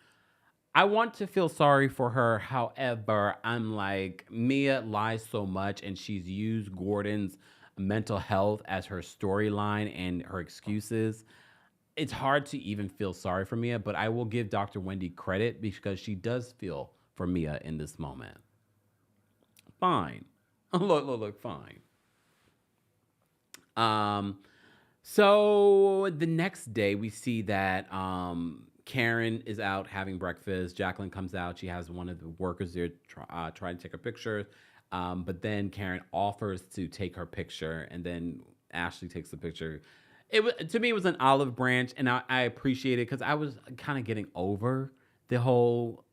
I want to feel sorry for her. However, I'm like, Mia lies so much, and she's used Gordon's mental health as her storyline and her excuses. It's hard to even feel sorry for Mia, but I will give Dr. Wendy credit because she does feel for Mia in this moment. Fine. Look, fine. So the next day we see that Karen is out having breakfast. Jacqueline comes out. She has one of the workers there trying to take a picture. But then Karen offers to take her picture, and then Ashley takes the picture. It was, to me, it was an olive branch, and I appreciate it because I was kind of getting over the whole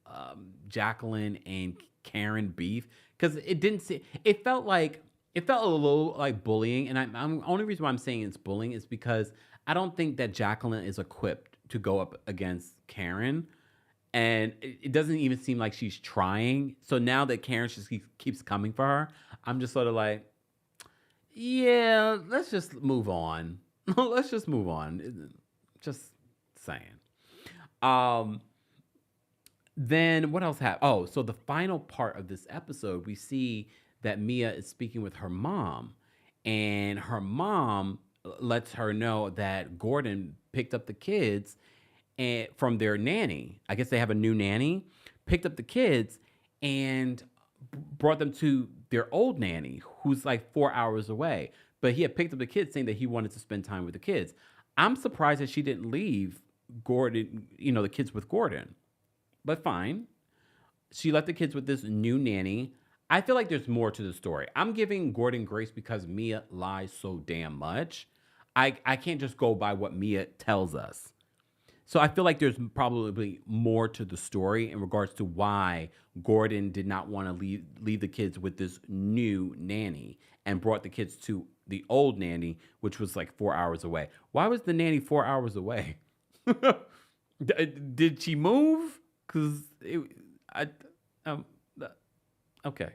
Jacqueline and Karen beef because it didn't see. It felt a little like bullying, and I'm only reason why I'm saying it's bullying is because I don't think that Jacqueline is equipped to go up against Karen, and it doesn't even seem like she's trying. So now that Karen just keeps coming for her, I'm just sort of like, yeah, let's just move on. Let's just move on. Just saying. Then what else happened? Oh, so the final part of this episode, we see that Mia is speaking with her mom, and her mom lets her know that Gordon picked up the kids and from their nanny. I guess they have a new nanny. Picked up the kids and brought them to their old nanny, who's like 4 hours away. But he had picked up the kids saying that he wanted to spend time with the kids. I'm surprised that she didn't leave Gordon, the kids with Gordon. But fine. She left the kids with this new nanny. I feel like there's more to the story. I'm giving Gordon grace because Mia lies so damn much. I can't just go by what Mia tells us. So I feel like there's probably more to the story in regards to why Gordon did not want to leave the kids with this new nanny and brought the kids to the old nanny, which was like 4 hours away. Why was the nanny 4 hours away? Did she move? Because okay.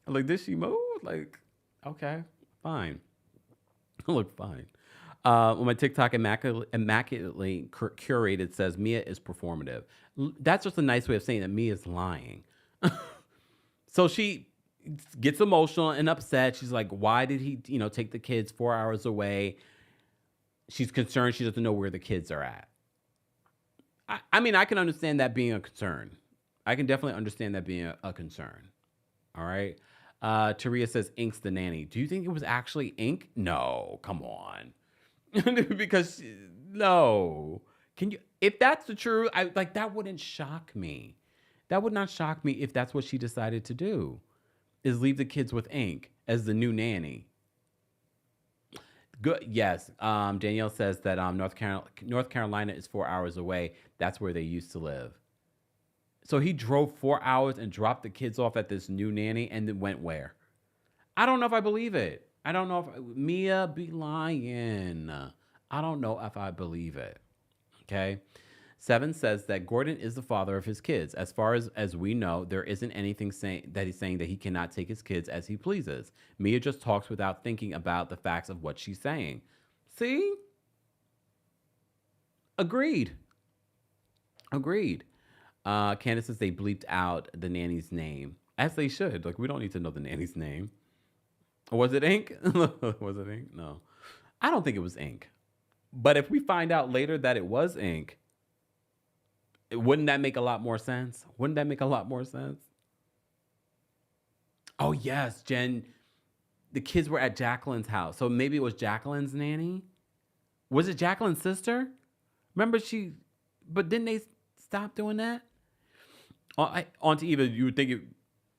Like, did she move? Like, okay, fine. Look, fine. On my TikTok, immaculately curated says Mia is performative. That's just a nice way of saying that Mia is lying. So she gets emotional and upset. She's like, why did he, take the kids 4 hours away? She's concerned. She doesn't know where the kids are at. I mean, I can understand that being a concern. I can definitely understand that being a concern. All right. Taria says Ink's the nanny. Do you think it was actually Ink? No, come on. Because no. Can you, if that's the truth, that wouldn't shock me. That would not shock me if that's what she decided to do, is leave the kids with Ink as the new nanny. Good. Yes. Danielle says that North Carolina is 4 hours away. That's where they used to live. So he drove 4 hours and dropped the kids off at this new nanny and then went where? I don't know if I believe it. I don't know if Mia be lying. I don't know if I believe it. Okay. 7 says that Gordon is the father of his kids. As far as we know, there isn't anything saying that he's saying that he cannot take his kids as he pleases. Mia just talks without thinking about the facts of what she's saying. See? Agreed. Candiace says they bleeped out the nanny's name. As they should. Like, we don't need to know the nanny's name. Was it Ink? Was it Ink? No. I don't think it was Ink. But if we find out later that it was Ink, wouldn't that make a lot more sense? Oh, yes, Jen. The kids were at Jacqueline's house. So maybe it was Jacqueline's nanny? Was it Jacqueline's sister? Remember but didn't they stop doing that? Auntie Eva, you would think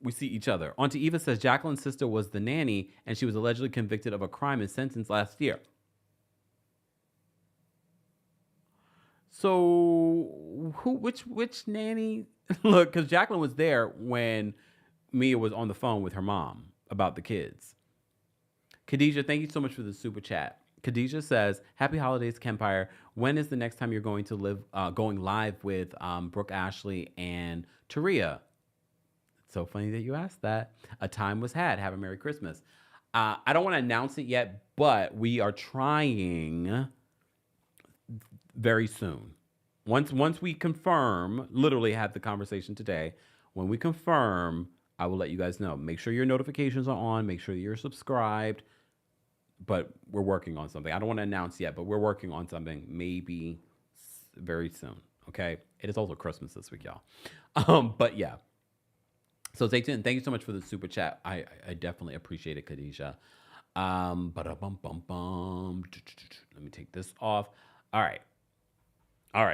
we see each other. Auntie Eva says Jacqueline's sister was the nanny and she was allegedly convicted of a crime and sentenced last year. So which nanny? Look, because Jacqueline was there when Mia was on the phone with her mom about the kids. Khadijah, thank you so much for the super chat. Khadijah says, "Happy holidays, Kempire. When is the next time you're going live with Brooke Ashley and Taria?" It's so funny that you asked that. A time was had. Have a Merry Christmas. I don't want to announce it yet, but we are trying very soon. Once we confirm, literally had the conversation today. When we confirm, I will let you guys know. Make sure your notifications are on. Make sure you're subscribed. But we're working on something. I don't want to announce yet, but we're working on something maybe very soon. Okay. It is also Christmas this week, y'all. But yeah. So stay tuned. Thank you so much for the super chat. I definitely appreciate it, Khadijah. Let me take this off. All right.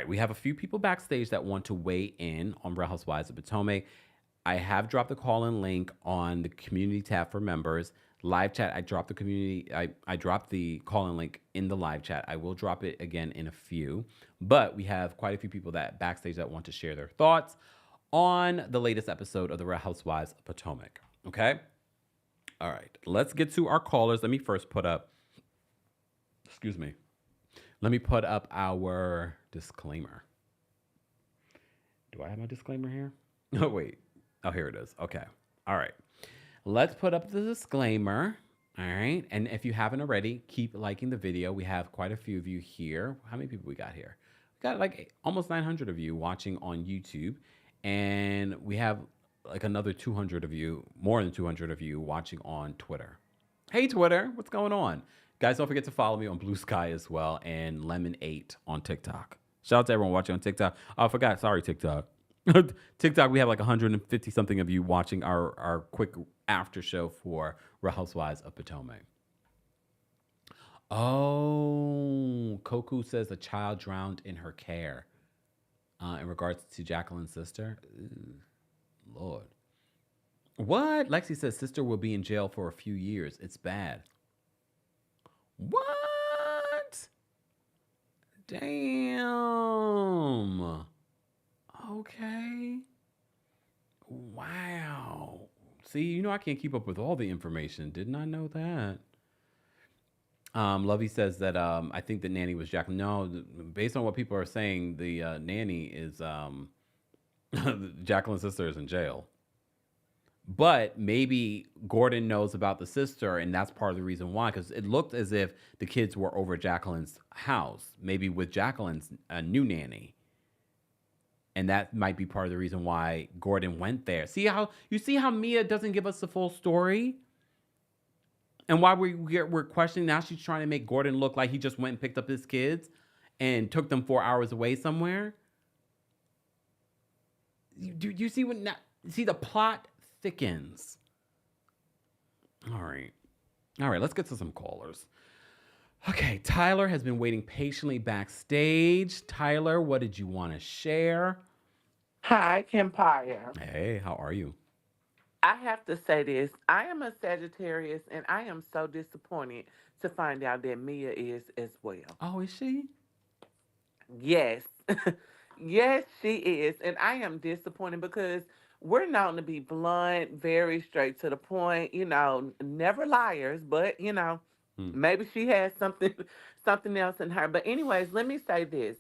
We have a few people backstage that want to weigh in on Real Housewives of Potomac. I have dropped the call-in link on the community tab for members. live chat. I dropped the community. I dropped the call-in link in the live chat. I will drop it again in a few. But we have quite a few people that backstage that want to share their thoughts on the latest episode of the Real Housewives of Potomac. Okay? All right. Let's get to our callers. Let me first put up, excuse me. Let me put up our disclaimer. Do I have my disclaimer here? Oh, wait. Oh, here it is. Okay. All right. Let's put up the disclaimer. All right. And if you haven't already, keep liking the video. We have quite a few of you here. How many people we got here? We got like almost 900 of you watching on YouTube. And we have like another 200 of you, more than 200 of you watching on Twitter. Hey, Twitter. What's going on? Guys, don't forget to follow me on Blue Sky as well and Lemon8 on TikTok. Shout out to everyone watching on TikTok. Oh, I forgot. Sorry, TikTok. TikTok, we have like 150 something of you watching our quick after show for Real Housewives of Potomac. Oh, Koku says a child drowned in her care in regards to Jacqueline's sister. Ooh, Lord. What? Lexi says sister will be in jail for a few years. It's bad. What? Damn. Okay. Wow. See, I can't keep up with all the information. Did not know that. Lovey says that I think the nanny was Jacqueline. No, based on what people are saying, the nanny is Jacqueline's sister is in jail. But maybe Gordon knows about the sister, and that's part of the reason why. Because it looked as if the kids were over Jacqueline's house, maybe with Jacqueline's new nanny. And that might be part of the reason why Gordon went there. See how Mia doesn't give us the full story? And why we're questioning now, she's trying to make Gordon look like he just went and picked up his kids and took them 4 hours away somewhere. Do you see see the plot thickens? All right, let's get to some callers. Okay, Tyler has been waiting patiently backstage. Tyler, what did you want to share? Hi, Kempire. Hey, how are you? I have to say this. I am a Sagittarius, and I am so disappointed to find out that Mia is as well. Oh, is she? Yes. Yes, she is. And I am disappointed because we're known to be blunt, very straight to the point, never liars, but, maybe she has something else in her. But anyways, let me say this.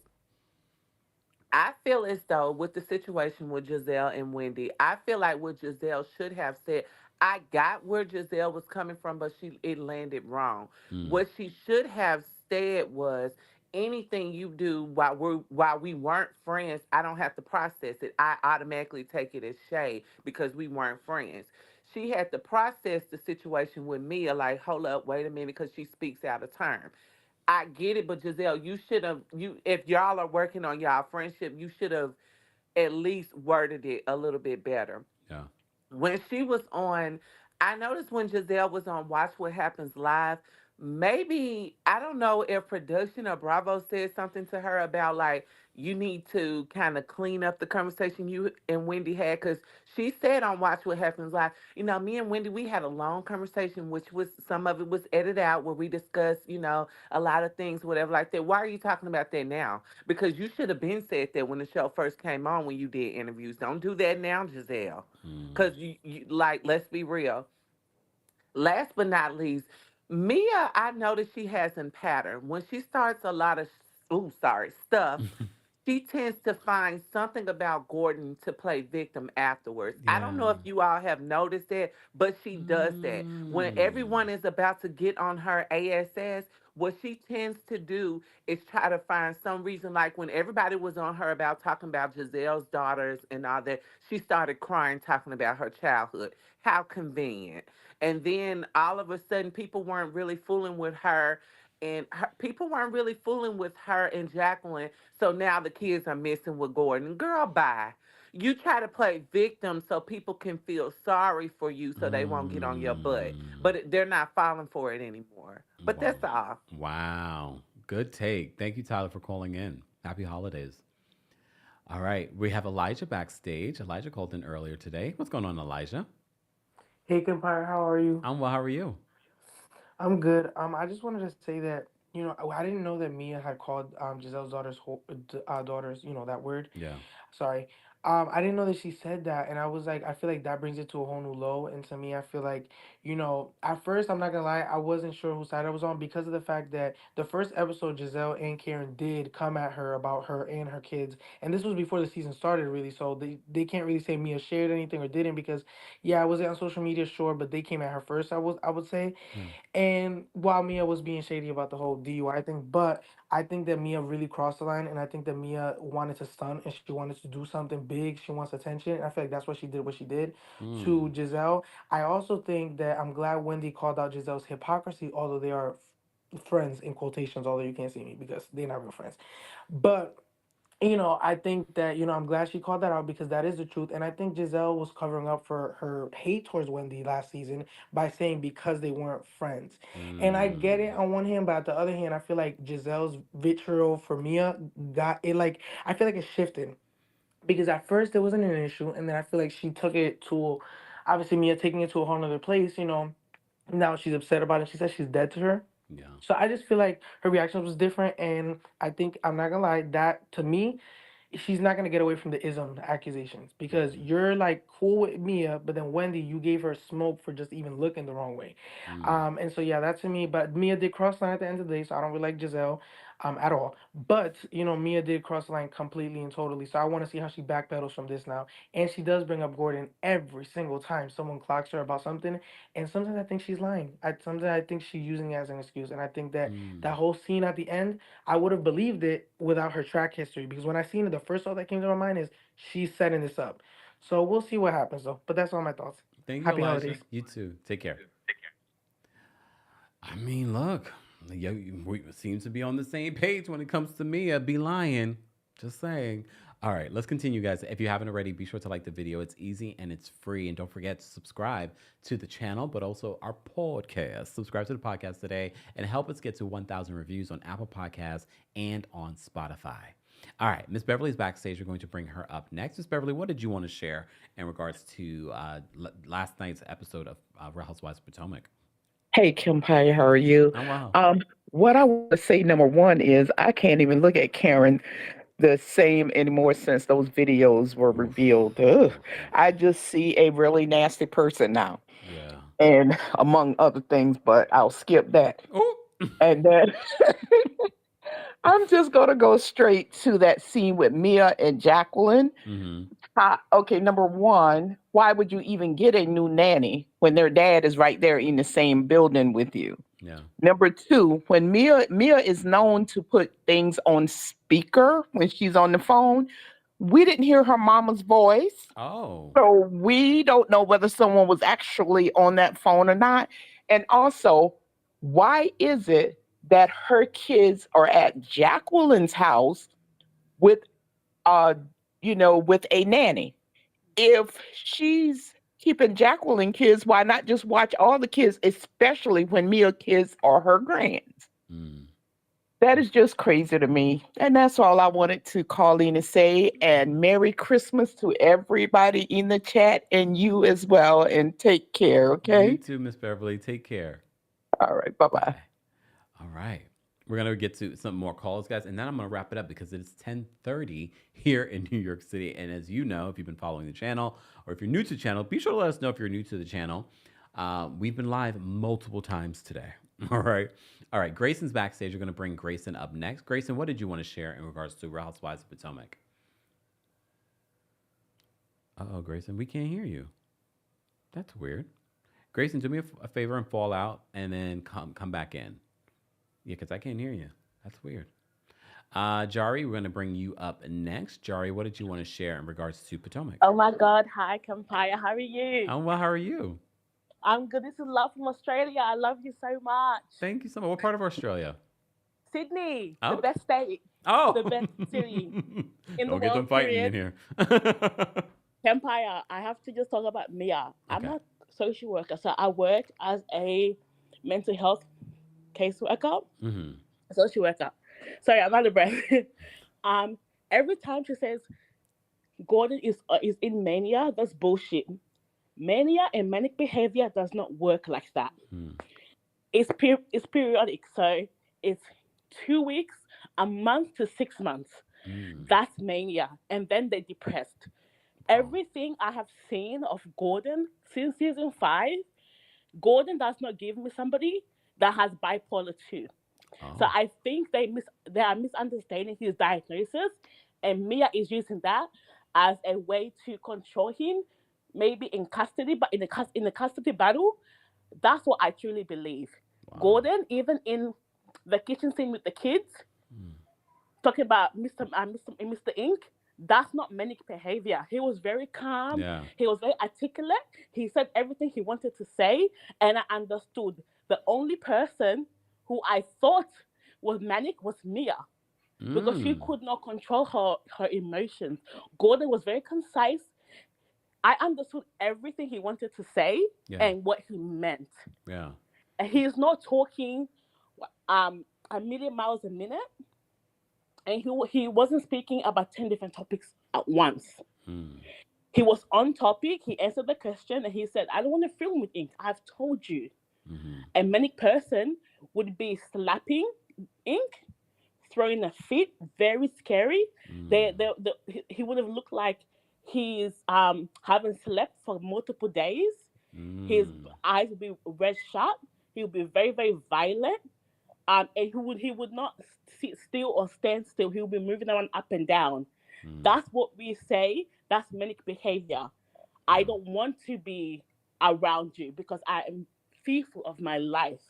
I feel as though with the situation with Jazelle and Wendy, I feel like what Jazelle should have said, I got where Jazelle was coming from, but it landed wrong. What she should have said was, anything you do while we weren't friends, I don't have to process it. I automatically take it as shade because we weren't friends. She had to process the situation with Mia, like, hold up, wait a minute, because she speaks out of turn. I get it, but Giselle, you should have if y'all are working on y'all friendship, you should have at least worded it a little bit better. Yeah. When she was on, I noticed when Giselle was on Watch What Happens Live, maybe, I don't know if production or Bravo said something to her about like, you need to kind of clean up the conversation you and Wendy had. Because she said on Watch What Happens Live, me and Wendy, we had a long conversation, which was, some of it was edited out where we discussed, a lot of things, whatever like that. Why are you talking about that now? Because you should have been said that when the show first came on, when you did interviews. Don't do that now, Giselle. Because you like, let's be real. Last but not least, Mia, I noticed she has in pattern. When she starts a lot of stuff, she tends to find something about Gordon to play victim afterwards. I don't know if you all have noticed it, but she does that. When everyone is about to get on her ASS, what she tends to do is try to find some reason, like when everybody was on her about talking about Giselle's daughters and all that, she started crying, talking about her childhood. How convenient. And then all of a sudden, people weren't really fooling with her. And people weren't really fooling with her and Jacqueline. So now the kids are messing with Gordon. Girl, bye. You try to play victim so people can feel sorry for you so they won't get on your butt. But they're not falling for it anymore. But that's all. Wow. Good take. Thank you, Tyler, for calling in. Happy holidays. All right. We have Elijah backstage. Elijah called in earlier today. What's going on, Elijah? Hey, Kempire, how are you? I'm well. How are you? I'm good. I just wanted to say that I didn't know that Mia had called Giselle's daughters, that word. Yeah. Sorry. I didn't know that she said that, and I was like, I feel like that brings it to a whole new low. And to me, I feel like, at first, I'm not gonna lie, I wasn't sure whose side I was on because of the fact that the first episode, Giselle and Karen did come at her about her and her kids, and this was before the season started, really. So they can't really say Mia shared anything or didn't because, yeah, I wasn't on social media, sure, but they came at her first. I would say, Yeah. and while Mia was being shady about the whole DUI thing, but I think that Mia really crossed the line, and I think that Mia wanted to stunt and she wanted to do something big. She wants attention, and I feel like that's what she did. What she did Mm. to Giselle. I also think that I'm glad Wendy called out Giselle's hypocrisy, although they are friends in quotations. Although you can't see me because they're not real friends, but I think that, I'm glad she called that out because that is the truth. And I think Giselle was covering up for her hate towards Wendy last season by saying because they weren't friends. And I get it Mm. on one hand, but at the other hand, I feel like Giselle's vitriol for Mia got it, like, I feel like it shifted because at first it wasn't an issue. And then I feel like she took it to, obviously, Mia taking it to a whole nother place, now she's upset about it. She says she's dead to her. Yeah. So I just feel like her reaction was different, and I think I'm not gonna lie, that to me she's not gonna get away from the ism accusations because Mhm. you're like cool with Mia, but then Wendy, you gave her smoke for just even looking the wrong way. Mm. And so yeah, that's to me. But Mia did cross the line at the end of the day, so I don't really like Giselle, at all. But Mia did cross the line completely and totally. So I want to see how she backpedals from this now. And she does bring up Gordon every single time someone clocks her about something. And sometimes I think she's lying. Sometimes I think she's using it as an excuse. And I think that Mm. that whole scene at the end, I would have believed it without her track history because when I seen it, the first thought that came to my mind is she's setting this up. So we'll see what happens though. But that's all my thoughts. Thank you, Happy Elijah. holidays. You too. Take care. I mean, look, yeah, we seems to be on the same page when it comes to Mia be lying. Just saying. All right, let's continue, guys. If you haven't already, be sure to like the video. It's easy and it's free. And don't forget to subscribe to the channel, but also our podcast. Subscribe to the podcast today and help us get to 1,000 reviews on Apple Podcasts and on Spotify. All right, Miss Beverly's backstage. We're going to bring her up next. Miss Beverly, what did you want to share in regards to last night's episode of Real Housewives of Potomac? Hey, Kempire, how are you? Oh, wow. What I want to say, number one, is I can't even look at Karen the same anymore since those videos were Oof, revealed. oof, Ugh. oof, oof. I just see a really nasty person now, Yeah. and among other things, but I'll skip that. Oh. And then I'm just going to go straight to that scene with Mia and Jacqueline. Mm-hmm. Okay, number one, why would you even get a new nanny when their dad is right there in the same building with you? Yeah. Number two, when Mia is known to put things on speaker when she's on the phone, we didn't hear her mama's voice. Oh. So we don't know whether someone was actually on that phone or not. And also, why is it that her kids are at Jacqueline's house with uh with a nanny? If she's keeping Jacqueline kids, why not just watch all the kids, especially when Mia kids are her grands? Mm. That is just crazy to me. And that's all I wanted to call in and say. And Merry Christmas to everybody in the chat and you as well. And take care, You okay? too, Miss Beverly. Take care. All right. Bye bye. Bye. All right. We're gonna get to some more calls, guys, and then I'm gonna wrap it up because it is 10:30 here in New York City. And as you know, if you've been following the channel or if you're new to the channel, be sure to let us know if you're new to the channel. We've been live multiple times today. All right. All right. Grayson's backstage. You're gonna bring Grayson up next. Grayson, what did you want to share in regards to Real Housewives of Potomac? Oh, Grayson, we can't hear you. That's weird. Grayson, do me a favor and fall out, and then come back in. Yeah, because I can't hear you. That's weird. Jari, we're going to bring you up next. Jari, what did you want to share in regards to Potomac? Oh my God. Hi, Kempire. How are you? Oh, well, how are you? I'm good. This is love from Australia. I love you so much. Thank you so much. What part of Australia? Sydney, Oh, the okay. best state, Oh, the best city in the don't get them world, fighting in period. here. Kempire, I have to just talk about Mia. I'm Okay. a social worker, so I work as a mental health caseworker, Mm-hmm. social worker. Sorry, I'm out of breath. um, every time she says Gordon is in mania, that's bullshit. Mania and manic behavior does not work like that. Mm. it's periodic, so it's 2 weeks, a month to 6 months. Mm. That's mania, and then they're depressed. Oh. Everything I have seen of Gordon since season 5, Gordon does not give me somebody that has bipolar 2. So Oh. I think they are misunderstanding his diagnosis, and Mia is using that as a way to control him, maybe in custody, but in the custody battle. That's what I truly believe. Wow. Gordon, even in the kitchen scene with the kids, Mm. talking about Mr. Ink, that's not manic behavior. He was very calm. Yeah. He was very articulate. He said everything he wanted to say, and I understood. The only person who I thought was manic was Mia, because she Mm. could not control her emotions. Gordon was very concise. I understood everything he wanted to say Yeah. and what he meant. Yeah. And he's not talking a million miles a minute, and he wasn't speaking about 10 different topics at once. Mm. He was on topic. He answered the question, and he said, "I don't want to film with ink. I've told you." Mm-hmm. A manic person would be slapping ink, throwing a fit, very scary. Mm. He would have looked like he's haven't slept for multiple days. His Mm. eyes would be red sharp. He would be very, very violent. And he would not sit still or stand still. He would be moving around up and down. Mm. That's what we say. That's manic behavior. I Yeah. don't want to be around you because I am fearful of my life.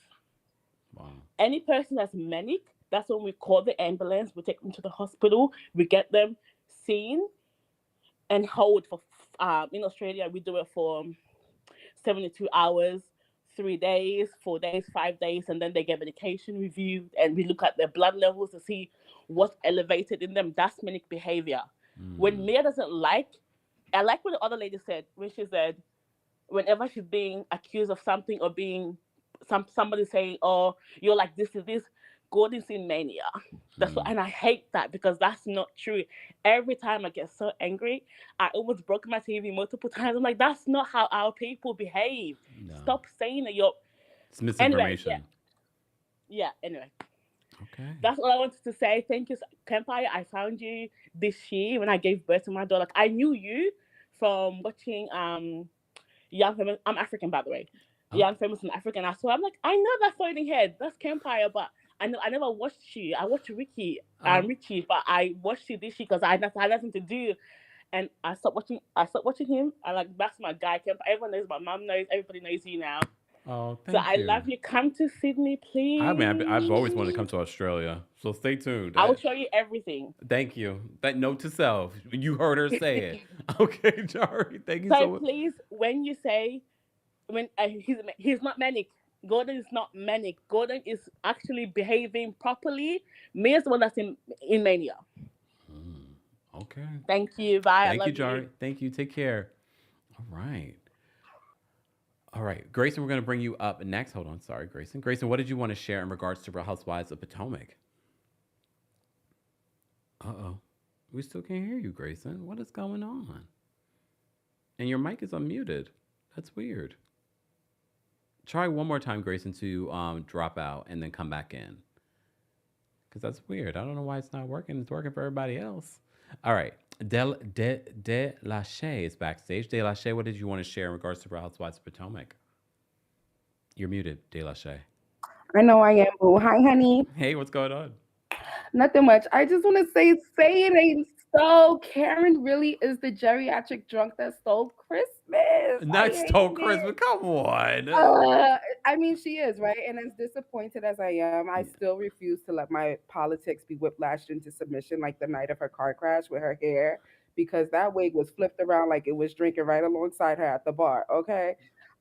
Wow. Any person that's manic, that's when we call the ambulance. We take them to the hospital. We get them seen and hold for. In Australia, we do it for 72 hours, 3 days, 4 days, 5 days, and then they get medication reviewed, and we look at their blood levels to see what's elevated in them. That's manic behavior. When Mm. Mia doesn't like, I like what the other lady said when she said, whenever she's being accused of something or being somebody saying, "Oh, you're like this is this," Gordon's in mania. That's what, Mm. and I hate that because that's not true. Every time I get so angry, I almost broke my TV multiple times. I'm like, that's not how our people behave. No. Stop saying that you're. It's Anyway, yeah, misinformation. yeah. Anyway, Okay. that's all I wanted to say. Thank you, Kempire. I found you this year when I gave birth to my daughter. Like, I knew you from watching Young Famous. I'm African, by the way. Oh. Young Famous and African. I'm like, I know that floating head. That's Kempire, but I never watched you. I watched Oh. Richie, but I watched you this year because I had nothing to do, and I stopped watching. I stopped watching him. I like that's my guy, Kempire. Everyone knows. My mom knows. Everybody knows you now. Oh. So Thank I you. love you. Come to Sydney, I mean, I've always wanted to please. come to Australia, so stay tuned. I will show you everything. Thank you. That note to self. You heard her say it. Okay, Jari. Thank you so So much. please, when you say when he's not manic. Gordon is not manic. Gordon is actually behaving properly. Mia's the one that's in mania. Mm. Okay. Thank you. Bye. I Thank you, love you. Jari. Thank you. Take care. All right. All right, Grayson, we're going to bring you up next. Hold on. Sorry, Grayson. Grayson, what did you want to share in regards to Real Housewives of Potomac? Uh-oh. We still can't hear you, Grayson. What is going on? And your mic is unmuted. That's weird. Try one more time, Grayson, to drop out and then come back in. Because that's weird. I don't know why it's not working. It's working for everybody else. All right. De Lachey is backstage. De Lachey, what did you want to share in regards to Real Housewives of Potomac? You're muted, De Lachey. I know I am, boo. Hi, honey. Hey, what's going on? Nothing much. I just want to say it ain't so. Karen really is the geriatric drunk that stole Christmas. Not I stole hate Christmas. it. Come on. I mean, she is, right? And as disappointed as I am, I still refuse to let my politics be whiplashed into submission like the night of her car crash with her hair, because that wig was flipped around like it was drinking right alongside her at the bar, okay?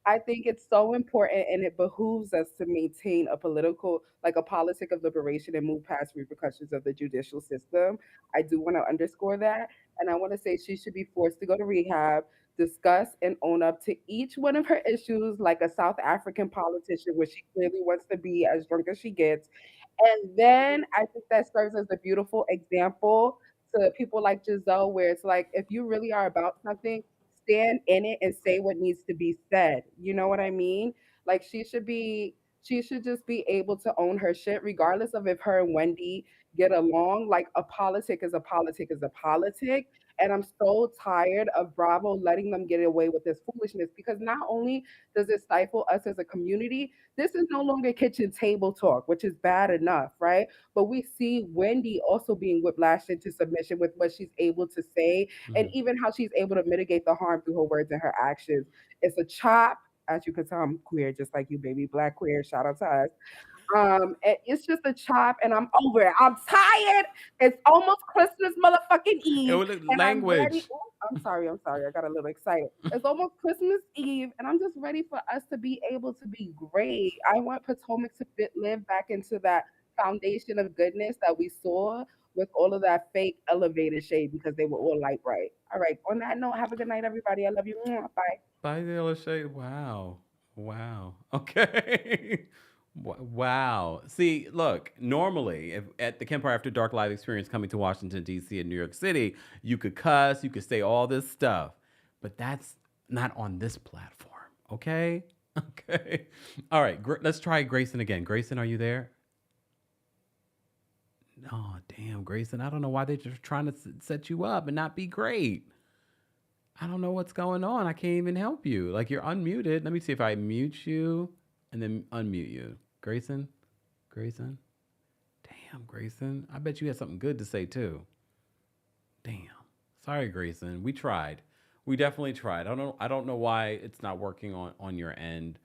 I think it's so important and it behooves us to maintain a politic of liberation and move past repercussions of the judicial system. I do want to underscore that. And I want to say she should be forced to go to rehab, discuss and own up to each one of her issues like a South African politician, where she clearly wants to be as drunk as she gets. And then I think that serves as a beautiful example to people like Giselle, where it's like, if you really are about something, stand in it and say what needs to be said. You know what I mean? Like, she should be She should just be able to own her shit, regardless of if her and Wendy get along. Like a politic is a politic is a politic. And I'm so tired of Bravo letting them get away with this foolishness because not only does it stifle us as a community, this is no longer kitchen table talk, which is bad enough, right? But we see Wendy also being whiplashed into submission with what she's able to say and even how she's able to mitigate the harm through her words and her actions. It's a chop. As you can tell, I'm queer, just like you, baby. Black queer. Shout out to us. It's just a chop, and I'm over it. I'm tired. It's almost Christmas motherfucking Eve, and I'm ready. Language. Ooh, I'm sorry. I'm sorry. I got a little excited. It's almost Christmas Eve, and I'm just ready for us to be able to be great. I want Potomac to live back into that foundation of goodness that we saw with all of that fake elevated shade because they were all light bright. All right. On that note, have a good night, everybody. I love you. Mwah. Bye. Bye, Taylor Shade. Wow. Wow. Okay. Wow. See, look, normally if at the Kempire After Dark live experience coming to Washington, D.C. and New York City, you could cuss, you could say all this stuff, but that's not on this platform. Okay. Okay. All right. Let's try Grayson again. Grayson, are you there? Oh, damn, Grayson. I don't know why they're just trying to set you up and not be great. I don't know what's going on. I can't even help you. Like, you're unmuted. Let me see if I mute you and then unmute you. Grayson? Grayson? Damn, Grayson. I bet you had something good to say, too. Damn. Sorry, Grayson. We tried. We definitely tried. I don't know why it's not working on your end.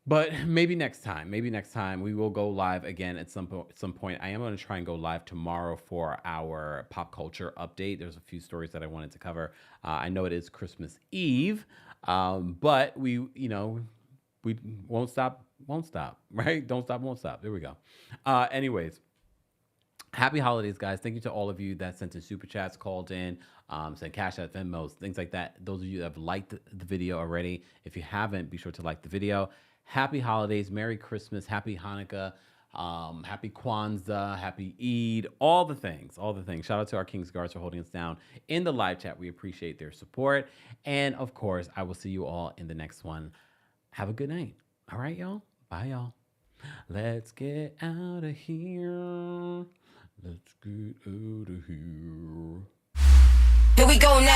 But maybe next time. Maybe next time we will go live again at some point. I am going to try and go live tomorrow for our pop culture update. There's a few stories that I wanted to cover. I know it is Christmas Eve, but we won't stop, right? Don't stop, won't stop. There we go. Anyways, happy holidays, guys. Thank you to all of you that sent in super chats, called in, sent cash out, Venmos, things like that. Those of you that have liked the video already. If you haven't, be sure to like the video. Happy holidays, Merry Christmas, Happy Hanukkah, Happy Kwanzaa, Happy Eid, all the things. Shout out to our King's Guards for holding us down in the live chat. We appreciate their support. And of course, I will see you all in the next one. Have a good night. All right, y'all. Bye, y'all. Let's get out of here. Let's get out of here. Here we go now.